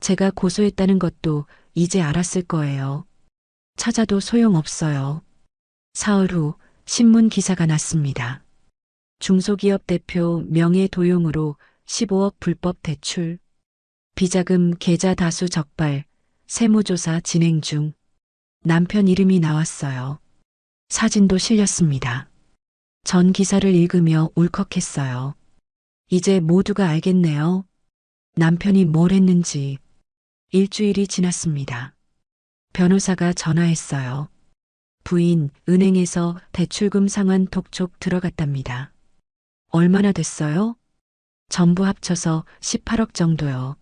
제가 고소했다는 것도 이제 알았을 거예요. 찾아도 소용없어요. 사흘 후 신문 기사가 났습니다. 중소기업 대표 명예 도용으로 15억 불법 대출, 비자금 계좌 다수 적발, 세무조사 진행 중. 남편 이름이 나왔어요. 사진도 실렸습니다. 전 기사를 읽으며 울컥했어요. 이제 모두가 알겠네요. 남편이 뭘 했는지. 일주일이 지났습니다. 변호사가 전화했어요. 부인, 은행에서 대출금 상환 톡촉 들어갔답니다. 얼마나 됐어요? 전부 합쳐서 18억 정도요.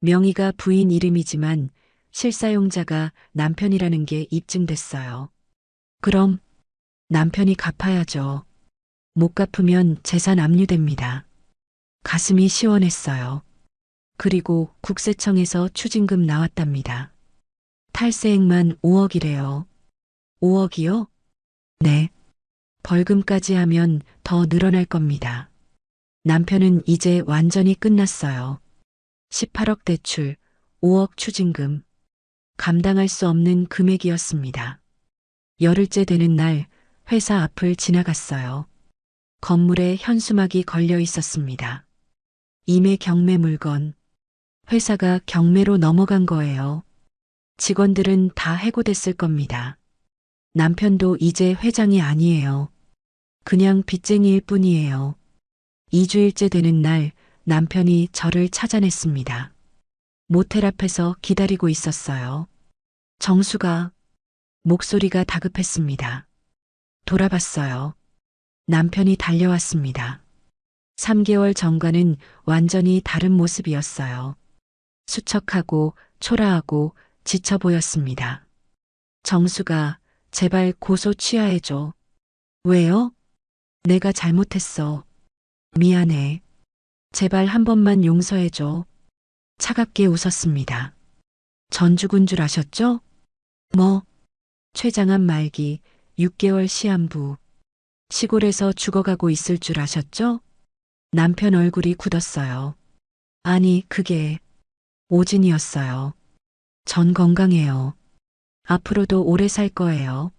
명의가 부인 이름이지만 실사용자가 남편이라는 게 입증됐어요. 그럼 남편이 갚아야죠. 못 갚으면 재산 압류됩니다. 가슴이 시원했어요. 그리고 국세청에서 추징금 나왔답니다. 탈세액만 5억이래요. 5억이요? 네. 벌금까지 하면 더 늘어날 겁니다. 남편은 이제 완전히 끝났어요. 18억 대출, 5억 추징금. 감당할 수 없는 금액이었습니다. 열흘째 되는 날 회사 앞을 지나갔어요. 건물에 현수막이 걸려 있었습니다. 임해 경매 물건. 회사가 경매로 넘어간 거예요. 직원들은 다 해고됐을 겁니다. 남편도 이제 회장이 아니에요. 그냥 빚쟁이일 뿐이에요. 2주일째 되는 날 남편이 저를 찾아냈습니다. 모텔 앞에서 기다리고 있었어요. 정수가. 목소리가 다급했습니다. 돌아봤어요. 남편이 달려왔습니다. 3개월 전과는 완전히 다른 모습이었어요. 수척하고 초라하고 지쳐 보였습니다. 정수가, 제발 고소 취하해줘. 왜요? 내가 잘못했어. 미안해. 제발 한 번만 용서해줘. 차갑게 웃었습니다. 전 죽은 줄 아셨죠? 뭐? 췌장암 말기, 6개월 시한부. 시골에서 죽어가고 있을 줄 아셨죠? 남편 얼굴이 굳었어요. 아니, 그게 오진이었어요. 전 건강해요. 앞으로도 오래 살 거예요.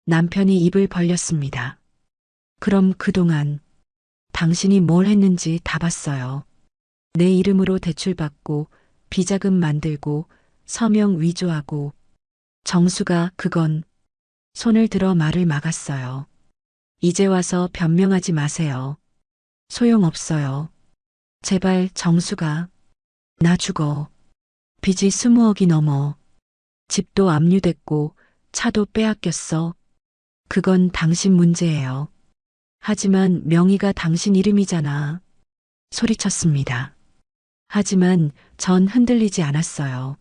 남편이 입을 벌렸습니다. 그럼 그동안 당신이 뭘 했는지 다 봤어요. 내 이름으로 대출받고 비자금 만들고 서명 위조하고. 정수가 그건. 손을 들어 말을 막았어요. 이제 와서 변명하지 마세요. 소용없어요. 제발 정수가. 나 죽어. 빚이 20억이 넘어. 집도 압류됐고 차도 빼앗겼어. 그건 당신 문제예요. 하지만 명의가 당신 이름이잖아. 소리쳤습니다. 하지만 전 흔들리지 않았어요.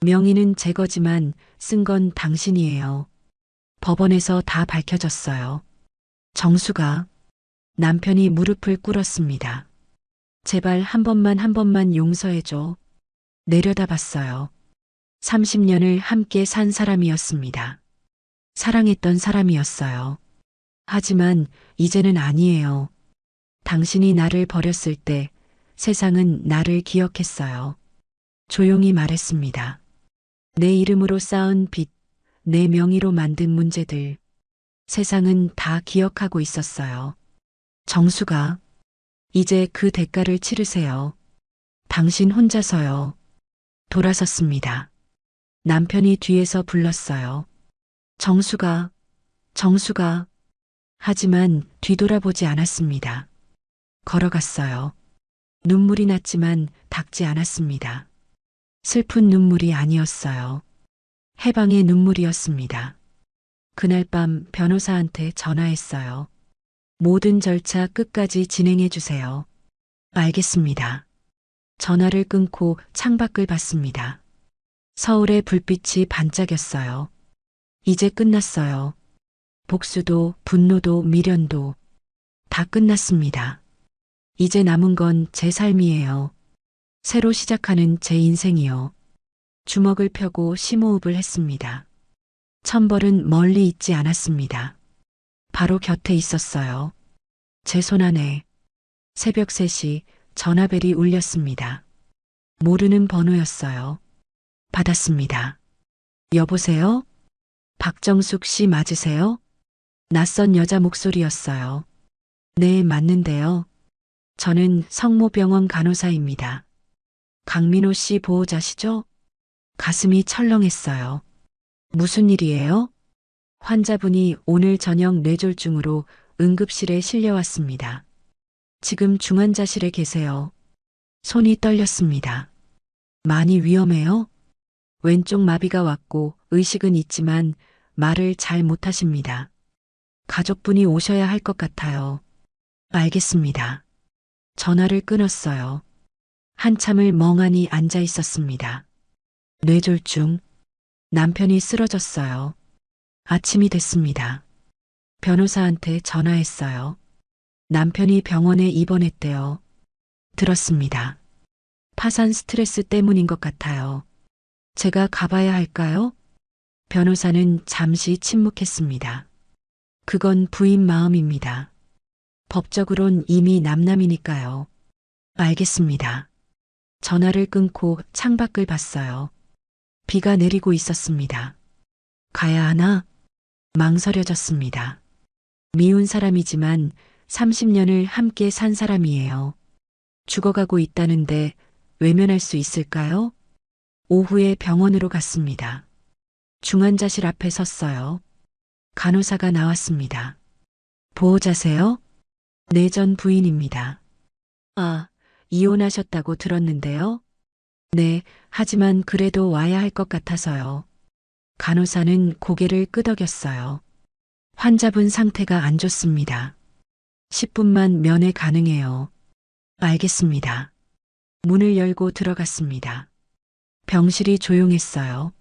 명의는 제 거지만 쓴 건 당신이에요. 법원에서 다 밝혀졌어요. 정수가. 남편이 무릎을 꿇었습니다. 제발 한 번만 용서해줘. 내려다봤어요. 30년을 함께 산 사람이었습니다. 사랑했던 사람이었어요. 하지만 이제는 아니에요. 당신이 나를 버렸을 때 세상은 나를 기억했어요. 조용히 말했습니다. 내 이름으로 쌓은 빚, 내 명의로 만든 문제들. 세상은 다 기억하고 있었어요. 정수가. 이제 그 대가를 치르세요. 당신 혼자서요. 돌아섰습니다. 남편이 뒤에서 불렀어요. 정수가, 정수가. 하지만 뒤돌아보지 않았습니다. 걸어갔어요. 눈물이 났지만 닦지 않았습니다. 슬픈 눈물이 아니었어요. 해방의 눈물이었습니다. 그날 밤 변호사한테 전화했어요. 모든 절차 끝까지 진행해 주세요. 알겠습니다. 전화를 끊고 창밖을 봤습니다. 서울의 불빛이 반짝였어요. 이제 끝났어요. 복수도 분노도 미련도 다 끝났습니다. 이제 남은 건 제 삶이에요. 새로 시작하는 제 인생이요. 주먹을 펴고 심호흡을 했습니다. 천벌은 멀리 있지 않았습니다. 바로 곁에 있었어요. 제 손 안에. 새벽 3시 전화벨이 울렸습니다. 모르는 번호였어요. 받았습니다. 여보세요? 박정숙 씨 맞으세요? 낯선 여자 목소리였어요. 네, 맞는데요. 저는 성모병원 간호사입니다. 강민호 씨 보호자시죠? 가슴이 철렁했어요. 무슨 일이에요? 환자분이 오늘 저녁 뇌졸중으로 응급실에 실려왔습니다. 지금 중환자실에 계세요. 손이 떨렸습니다. 많이 위험해요? 왼쪽 마비가 왔고 의식은 있지만 말을 잘 못하십니다. 가족분이 오셔야 할 것 같아요. 알겠습니다. 전화를 끊었어요. 한참을 멍하니 앉아 있었습니다. 뇌졸중. 남편이 쓰러졌어요. 아침이 됐습니다. 변호사한테 전화했어요. 남편이 병원에 입원했대요. 들었습니다. 파산 스트레스 때문인 것 같아요. 제가 가봐야 할까요? 변호사는 잠시 침묵했습니다. 그건 부인 마음입니다. 법적으론 이미 남남이니까요. 알겠습니다. 전화를 끊고 창밖을 봤어요. 비가 내리고 있었습니다. 가야 하나? 망설여졌습니다. 미운 사람이지만 30년을 함께 산 사람이에요. 죽어가고 있다는데 외면할 수 있을까요? 오후에 병원으로 갔습니다. 중환자실 앞에 섰어요. 간호사가 나왔습니다. 보호자세요? 네, 전 부인입니다. 아, 이혼하셨다고 들었는데요. 네, 하지만 그래도 와야 할 것 같아서요. 간호사는 고개를 끄덕였어요. 환자분 상태가 안 좋습니다. 10분만 면회 가능해요. 알겠습니다. 문을 열고 들어갔습니다. 병실이 조용했어요.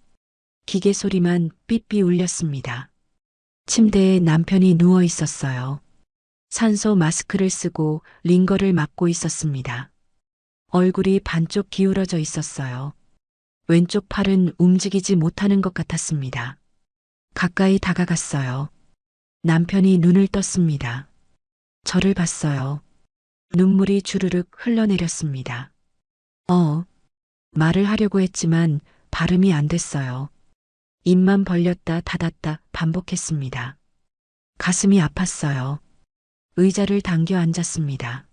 기계 소리만 삐삐 울렸습니다. 침대에 남편이 누워 있었어요. 산소 마스크를 쓰고 링거를 맞고 있었습니다. 얼굴이 반쪽 기울어져 있었어요. 왼쪽 팔은 움직이지 못하는 것 같았습니다. 가까이 다가갔어요. 남편이 눈을 떴습니다. 저를 봤어요. 눈물이 주르륵 흘러내렸습니다. 말을 하려고 했지만 발음이 안 됐어요. 입만 벌렸다 닫았다 반복했습니다. 가슴이 아팠어요. 의자를 당겨 앉았습니다.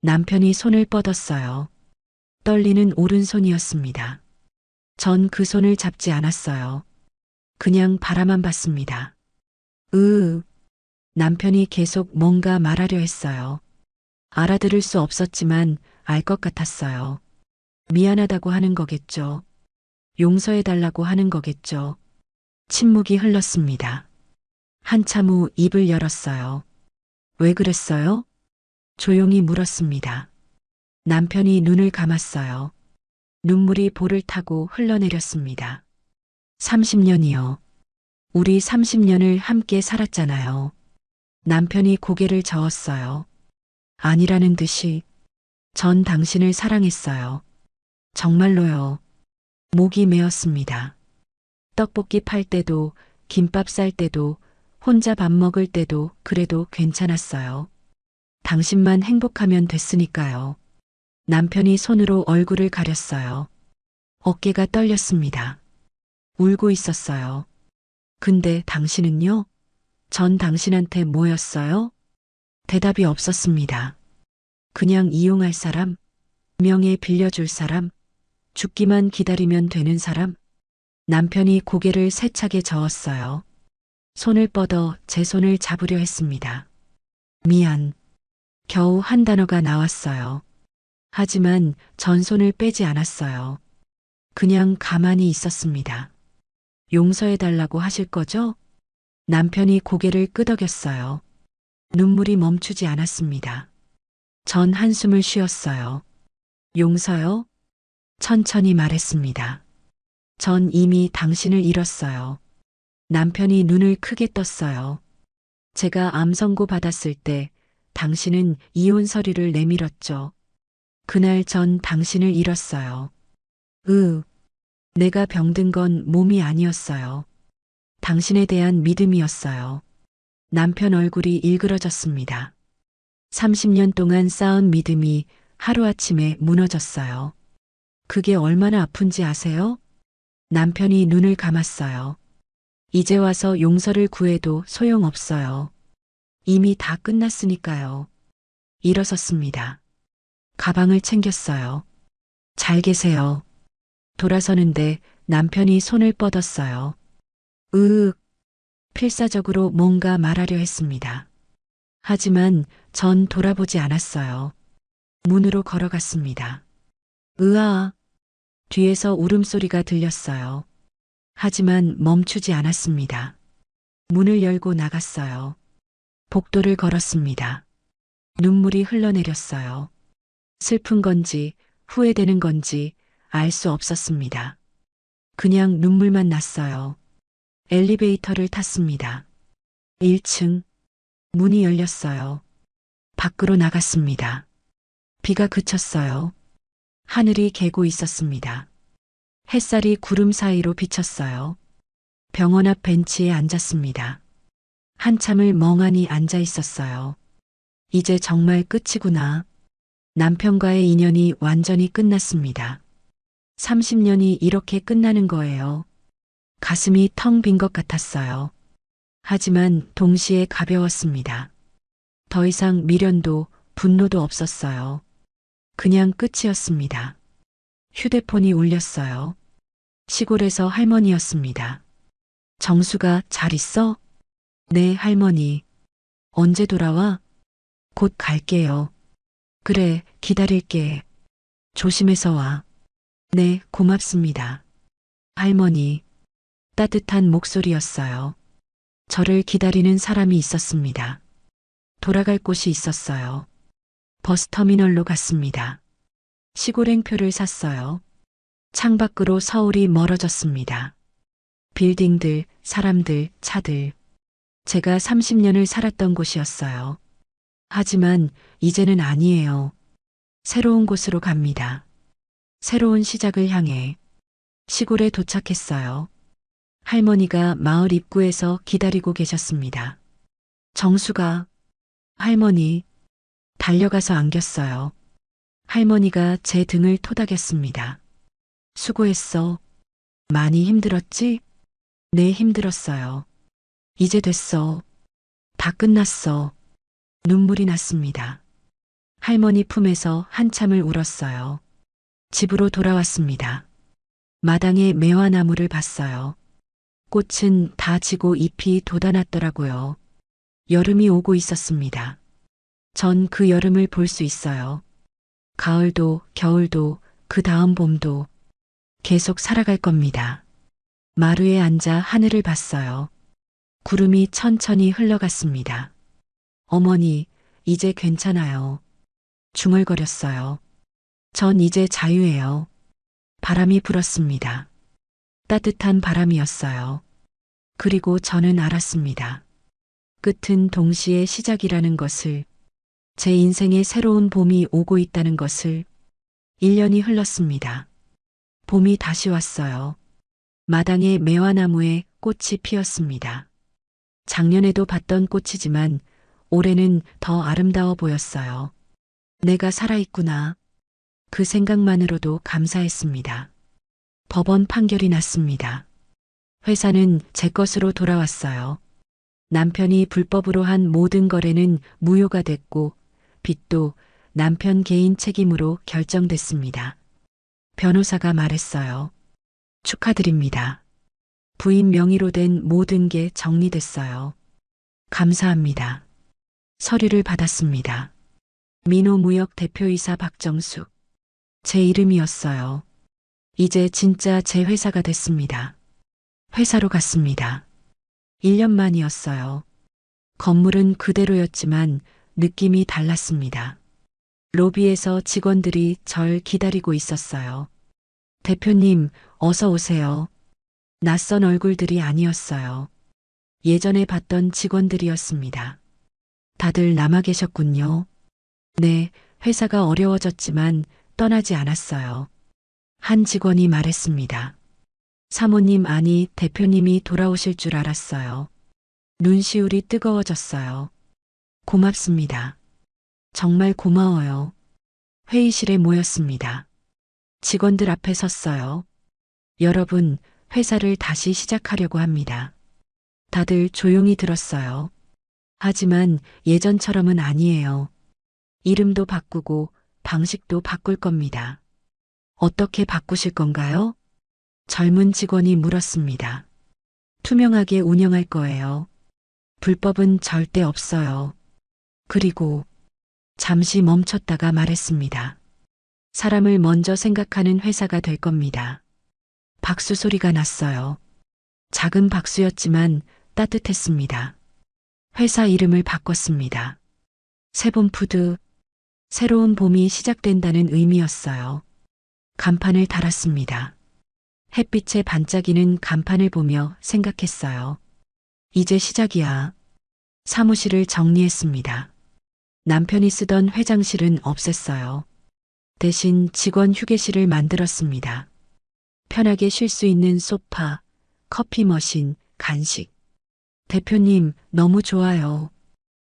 남편이 손을 뻗었어요. 떨리는 오른손이었습니다. 전 그 손을 잡지 않았어요. 그냥 바라만 봤습니다. 남편이 계속 뭔가 말하려 했어요. 알아들을 수 없었지만 알 것 같았어요. 미안하다고 하는 거겠죠. 용서해달라고 하는 거겠죠. 침묵이 흘렀습니다. 한참 후 입을 열었어요. 왜 그랬어요? 조용히 물었습니다. 남편이 눈을 감았어요. 눈물이 볼을 타고 흘러내렸습니다. 30년이요. 우리 30년을 함께 살았잖아요. 남편이 고개를 저었어요. 아니라는 듯이 전 당신을 사랑했어요. 정말로요. 목이 메었습니다. 떡볶이 팔 때도 김밥 쌀 때도 혼자 밥 먹을 때도 그래도 괜찮았어요. 당신만 행복하면 됐으니까요. 남편이 손으로 얼굴을 가렸어요. 어깨가 떨렸습니다. 울고 있었어요. 근데 당신은요? 전 당신한테 뭐였어요? 대답이 없었습니다. 그냥 이용할 사람? 명예 빌려줄 사람? 죽기만 기다리면 되는 사람? 남편이 고개를 세차게 저었어요. 손을 뻗어 제 손을 잡으려 했습니다. 미안. 겨우 한 단어가 나왔어요. 하지만 전 손을 빼지 않았어요. 그냥 가만히 있었습니다. 용서해달라고 하실 거죠? 남편이 고개를 끄덕였어요. 눈물이 멈추지 않았습니다. 전 한숨을 쉬었어요. 용서요? 천천히 말했습니다. 전 이미 당신을 잃었어요. 남편이 눈을 크게 떴어요. 제가 암 선고 받았을 때 당신은 이혼 서류를 내밀었죠. 그날 전 당신을 잃었어요. 내가 병든 건 몸이 아니었어요. 당신에 대한 믿음이었어요. 남편 얼굴이 일그러졌습니다. 30년 동안 쌓은 믿음이 하루아침에 무너졌어요. 그게 얼마나 아픈지 아세요? 남편이 눈을 감았어요. 이제 와서 용서를 구해도 소용없어요. 이미 다 끝났으니까요. 일어섰습니다. 가방을 챙겼어요. 잘 계세요. 돌아서는데 남편이 손을 뻗었어요. 필사적으로 뭔가 말하려 했습니다. 하지만 전 돌아보지 않았어요. 문으로 걸어갔습니다. 으아! 뒤에서 울음소리가 들렸어요. 하지만 멈추지 않았습니다. 문을 열고 나갔어요. 복도를 걸었습니다. 눈물이 흘러내렸어요. 슬픈 건지 후회되는 건지 알 수 없었습니다. 그냥 눈물만 났어요. 엘리베이터를 탔습니다. 1층. 문이 열렸어요. 밖으로 나갔습니다. 비가 그쳤어요. 하늘이 개고 있었습니다. 햇살이 구름 사이로 비쳤어요. 병원 앞 벤치에 앉았습니다. 한참을 멍하니 앉아 있었어요. 이제 정말 끝이구나. 남편과의 인연이 완전히 끝났습니다. 30년이 이렇게 끝나는 거예요. 가슴이 텅 빈 것 같았어요. 하지만 동시에 가벼웠습니다. 더 이상 미련도 분노도 없었어요. 그냥 끝이었습니다. 휴대폰이 울렸어요. 시골에서 할머니였습니다. 정수가 잘 있어? 네, 할머니. 언제 돌아와? 곧 갈게요. 그래, 기다릴게. 조심해서 와. 네, 고맙습니다. 할머니. 따뜻한 목소리였어요. 저를 기다리는 사람이 있었습니다. 돌아갈 곳이 있었어요. 버스터미널로 갔습니다. 시골행표를 샀어요. 창밖으로 서울이 멀어졌습니다. 빌딩들, 사람들, 차들. 제가 30년을 살았던 곳이었어요. 하지만 이제는 아니에요. 새로운 곳으로 갑니다. 새로운 시작을 향해 시골에 도착했어요. 할머니가 마을 입구에서 기다리고 계셨습니다. 정수가, 할머니, 달려가서 안겼어요. 할머니가 제 등을 토닥였습니다. 수고했어. 많이 힘들었지? 네, 힘들었어요. 이제 됐어. 다 끝났어. 눈물이 났습니다. 할머니 품에서 한참을 울었어요. 집으로 돌아왔습니다. 마당에 매화나무를 봤어요. 꽃은 다 지고 잎이 돋아났더라고요. 여름이 오고 있었습니다. 전 그 여름을 볼 수 있어요. 가을도, 겨울도, 그 다음 봄도 계속 살아갈 겁니다. 마루에 앉아 하늘을 봤어요. 구름이 천천히 흘러갔습니다. 어머니, 이제 괜찮아요. 중얼거렸어요. 전 이제 자유예요. 바람이 불었습니다. 따뜻한 바람이었어요. 그리고 저는 알았습니다. 끝은 동시에 시작이라는 것을, 제 인생에 새로운 봄이 오고 있다는 것을. 1년이 흘렀습니다. 봄이 다시 왔어요. 마당에 매화나무에 꽃이 피었습니다. 작년에도 봤던 꽃이지만 올해는 더 아름다워 보였어요. 내가 살아있구나. 그 생각만으로도 감사했습니다. 법원 판결이 났습니다. 회사는 제 것으로 돌아왔어요. 남편이 불법으로 한 모든 거래는 무효가 됐고 빚도 남편 개인 책임으로 결정됐습니다. 변호사가 말했어요. 축하드립니다. 부인 명의로 된 모든 게 정리됐어요. 감사합니다. 서류를 받았습니다. 민호무역 대표이사 박정숙. 제 이름이었어요. 이제 진짜 제 회사가 됐습니다. 회사로 갔습니다. 1년 만이었어요. 건물은 그대로였지만 느낌이 달랐습니다. 로비에서 직원들이 절 기다리고 있었어요. 대표님, 어서 오세요. 낯선 얼굴들이 아니었어요. 예전에 봤던 직원들이었습니다. 다들 남아 계셨군요. 네, 회사가 어려워졌지만 떠나지 않았어요. 한 직원이 말했습니다. 사모님 아니 대표님이 돌아오실 줄 알았어요. 눈시울이 뜨거워졌어요. 고맙습니다. 정말 고마워요. 회의실에 모였습니다. 직원들 앞에 섰어요. 여러분, 회사를 다시 시작하려고 합니다. 다들 조용히 들었어요. 하지만 예전처럼은 아니에요. 이름도 바꾸고 방식도 바꿀 겁니다. 어떻게 바꾸실 건가요? 젊은 직원이 물었습니다. 투명하게 운영할 거예요. 불법은 절대 없어요. 그리고 잠시 멈췄다가 말했습니다. 사람을 먼저 생각하는 회사가 될 겁니다. 박수 소리가 났어요. 작은 박수였지만 따뜻했습니다. 회사 이름을 바꿨습니다. 세본푸드, 새로운 봄이 시작된다는 의미였어요. 간판을 달았습니다. 햇빛에 반짝이는 간판을 보며 생각했어요. 이제 시작이야. 사무실을 정리했습니다. 남편이 쓰던 회장실은 없앴어요. 대신 직원 휴게실을 만들었습니다. 편하게 쉴 수 있는 소파, 커피 머신, 간식. 대표님, 너무 좋아요.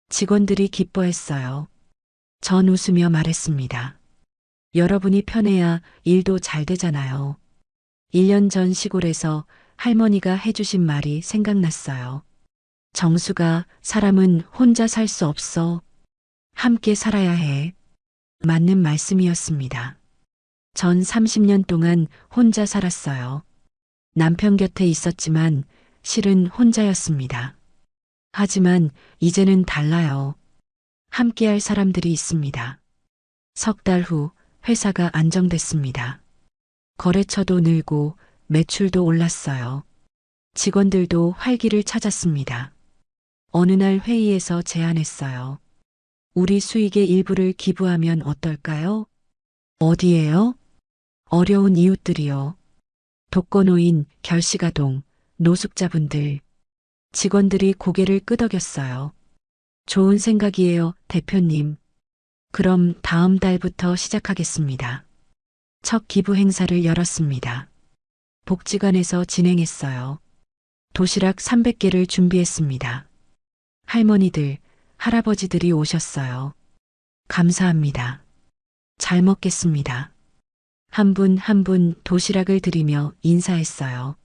직원들이 기뻐했어요. 전 웃으며 말했습니다. 여러분이 편해야 일도 잘 되잖아요. 1년 전 시골에서 할머니가 해주신 말이 생각났어요. 정수가 사람은 혼자 살 수 없어. 함께 살아야 해. 맞는 말씀이었습니다. 전 30년 동안 혼자 살았어요. 남편 곁에 있었지만 실은 혼자였습니다. 하지만 이제는 달라요. 함께할 사람들이 있습니다. 석 달 후 회사가 안정됐습니다. 거래처도 늘고 매출도 올랐어요. 직원들도 활기를 찾았습니다. 어느 날 회의에서 제안했어요. 우리 수익의 일부를 기부하면 어떨까요? 어디에요? 어려운 이웃들이요. 독거노인, 결식아동, 노숙자분들. 직원들이 고개를 끄덕였어요. 좋은 생각이에요, 대표님. 그럼 다음 달부터 시작하겠습니다. 첫 기부 행사를 열었습니다. 복지관에서 진행했어요. 도시락 300개를 준비했습니다. 할머니들, 할아버지들이 오셨어요. 감사합니다. 잘 먹겠습니다. 한 분 한 분 도시락을 드리며 인사했어요.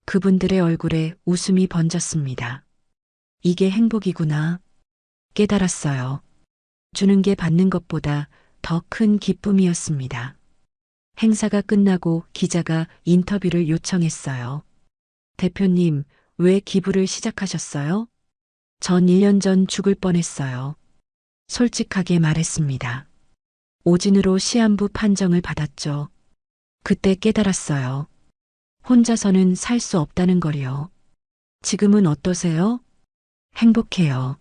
그분들의 얼굴에 웃음이 번졌습니다. 이게 행복이구나. 깨달았어요. 주는 게 받는 것보다 더 큰 기쁨이었습니다. 행사가 끝나고 기자가 인터뷰를 요청했어요. 대표님, 왜 기부를 시작하셨어요? 전 1년 전 죽을 뻔했어요. 솔직하게 말했습니다. 오진으로 시한부 판정을 받았죠. 그때 깨달았어요. 혼자서는 살 수 없다는 걸요. 지금은 어떠세요? 행복해요.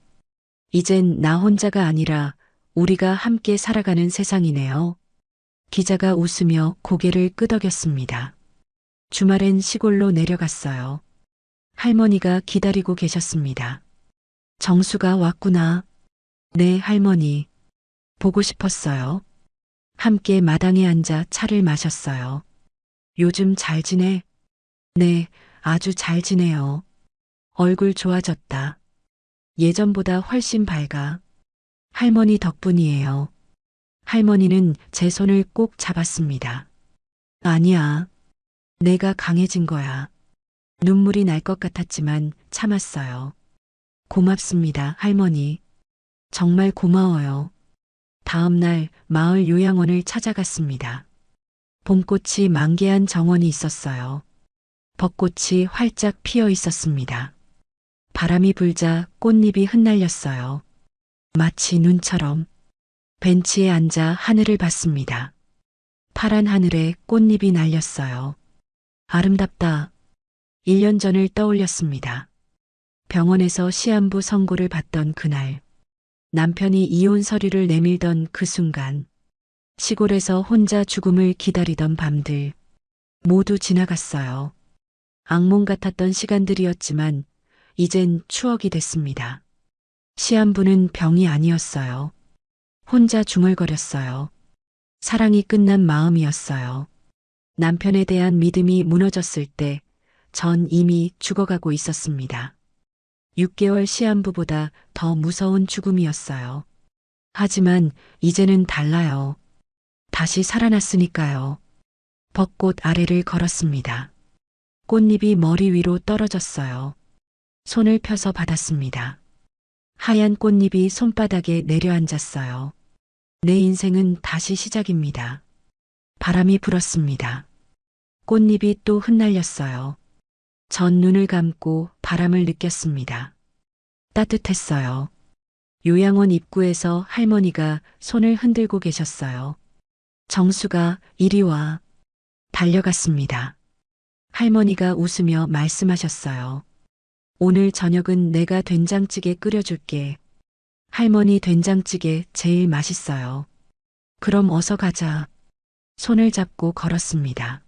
이젠 나 혼자가 아니라 우리가 함께 살아가는 세상이네요. 기자가 웃으며 고개를 끄덕였습니다. 주말엔 시골로 내려갔어요. 할머니가 기다리고 계셨습니다. 정수가 왔구나. 네, 할머니. 보고 싶었어요. 함께 마당에 앉아 차를 마셨어요. 요즘 잘 지내? 네, 아주 잘 지내요. 얼굴 좋아졌다. 예전보다 훨씬 밝아. 할머니 덕분이에요. 할머니는 제 손을 꼭 잡았습니다. 아니야. 내가 강해진 거야. 눈물이 날 것 같았지만 참았어요. 고맙습니다, 할머니. 정말 고마워요. 다음 날 마을 요양원을 찾아갔습니다. 봄꽃이 만개한 정원이 있었어요. 벚꽃이 활짝 피어 있었습니다. 바람이 불자 꽃잎이 흩날렸어요. 마치 눈처럼. 벤치에 앉아 하늘을 봤습니다. 파란 하늘에 꽃잎이 날렸어요. 아름답다. 1년 전을 떠올렸습니다. 병원에서 시한부 선고를 받던 그날. 남편이 이혼 서류를 내밀던 그 순간. 시골에서 혼자 죽음을 기다리던 밤들. 모두 지나갔어요. 악몽 같았던 시간들이었지만 이젠 추억이 됐습니다. 시한부는 병이 아니었어요. 혼자 중얼거렸어요. 사랑이 끝난 마음이었어요. 남편에 대한 믿음이 무너졌을 때 전 이미 죽어가고 있었습니다. 6개월 시한부보다 더 무서운 죽음이었어요. 하지만 이제는 달라요. 다시 살아났으니까요. 벚꽃 아래를 걸었습니다. 꽃잎이 머리 위로 떨어졌어요. 손을 펴서 받았습니다. 하얀 꽃잎이 손바닥에 내려앉았어요. 내 인생은 다시 시작입니다. 바람이 불었습니다. 꽃잎이 또 흩날렸어요. 전 눈을 감고 바람을 느꼈습니다. 따뜻했어요. 요양원 입구에서 할머니가 손을 흔들고 계셨어요. 정수가 이리 와. 달려갔습니다. 할머니가 웃으며 말씀하셨어요. 오늘 저녁은 내가 된장찌개 끓여줄게. 할머니 된장찌개 제일 맛있어요. 그럼 어서 가자. 손을 잡고 걸었습니다.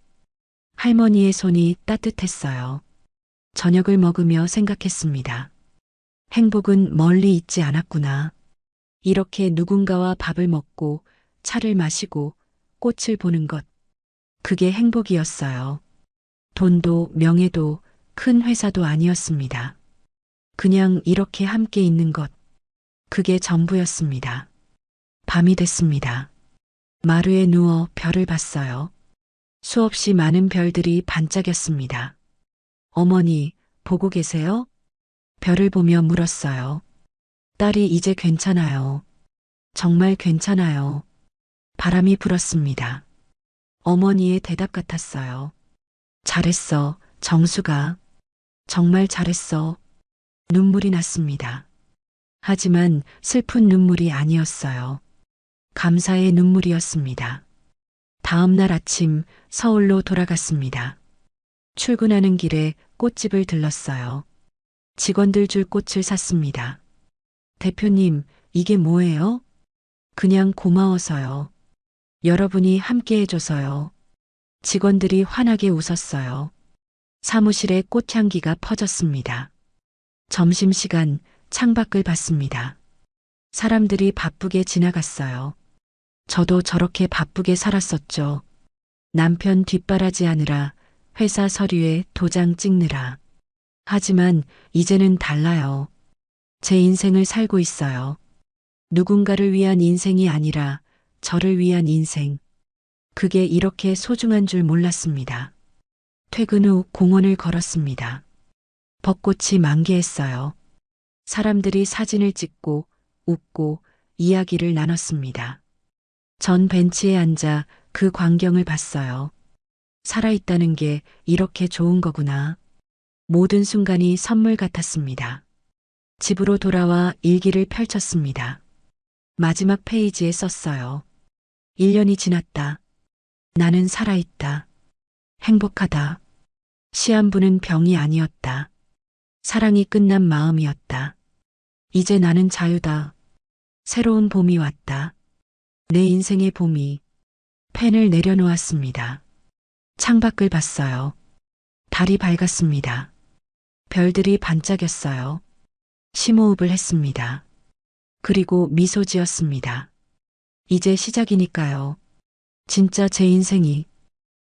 할머니의 손이 따뜻했어요. 저녁을 먹으며 생각했습니다. 행복은 멀리 있지 않았구나. 이렇게 누군가와 밥을 먹고 차를 마시고 꽃을 보는 것. 그게 행복이었어요. 돈도 명예도 큰 회사도 아니었습니다. 그냥 이렇게 함께 있는 것. 그게 전부였습니다. 밤이 됐습니다. 마루에 누워 별을 봤어요. 수없이 많은 별들이 반짝였습니다. 어머니, 보고 계세요? 별을 보며 물었어요. 딸이 이제 괜찮아요. 정말 괜찮아요. 바람이 불었습니다. 어머니의 대답 같았어요. 잘했어, 정수가. 정말 잘했어. 눈물이 났습니다. 하지만 슬픈 눈물이 아니었어요. 감사의 눈물이었습니다. 다음 날 아침 서울로 돌아갔습니다. 출근하는 길에 꽃집을 들렀어요. 직원들 줄 꽃을 샀습니다. 대표님, 이게 뭐예요? 그냥 고마워서요. 여러분이 함께 해줘서요. 직원들이 환하게 웃었어요. 사무실에 꽃향기가 퍼졌습니다. 점심시간 창밖을 봤습니다. 사람들이 바쁘게 지나갔어요. 저도 저렇게 바쁘게 살았었죠. 남편 뒷바라지 하느라, 회사 서류에 도장 찍느라. 하지만 이제는 달라요. 제 인생을 살고 있어요. 누군가를 위한 인생이 아니라 저를 위한 인생. 그게 이렇게 소중한 줄 몰랐습니다. 퇴근 후 공원을 걸었습니다. 벚꽃이 만개했어요. 사람들이 사진을 찍고 웃고 이야기를 나눴습니다. 전 벤치에 앉아 그 광경을 봤어요. 살아있다는 게 이렇게 좋은 거구나. 모든 순간이 선물 같았습니다. 집으로 돌아와 일기를 펼쳤습니다. 마지막 페이지에 썼어요. 1년이 지났다. 나는 살아있다. 행복하다. 시한부는 병이 아니었다. 사랑이 끝난 마음이었다. 이제 나는 자유다. 새로운 봄이 왔다. 내 인생의 봄이. 펜을 내려놓았습니다. 창밖을 봤어요. 달이 밝았습니다. 별들이 반짝였어요. 심호흡을 했습니다. 그리고 미소 지었습니다. 이제 시작이니까요. 진짜 제 인생이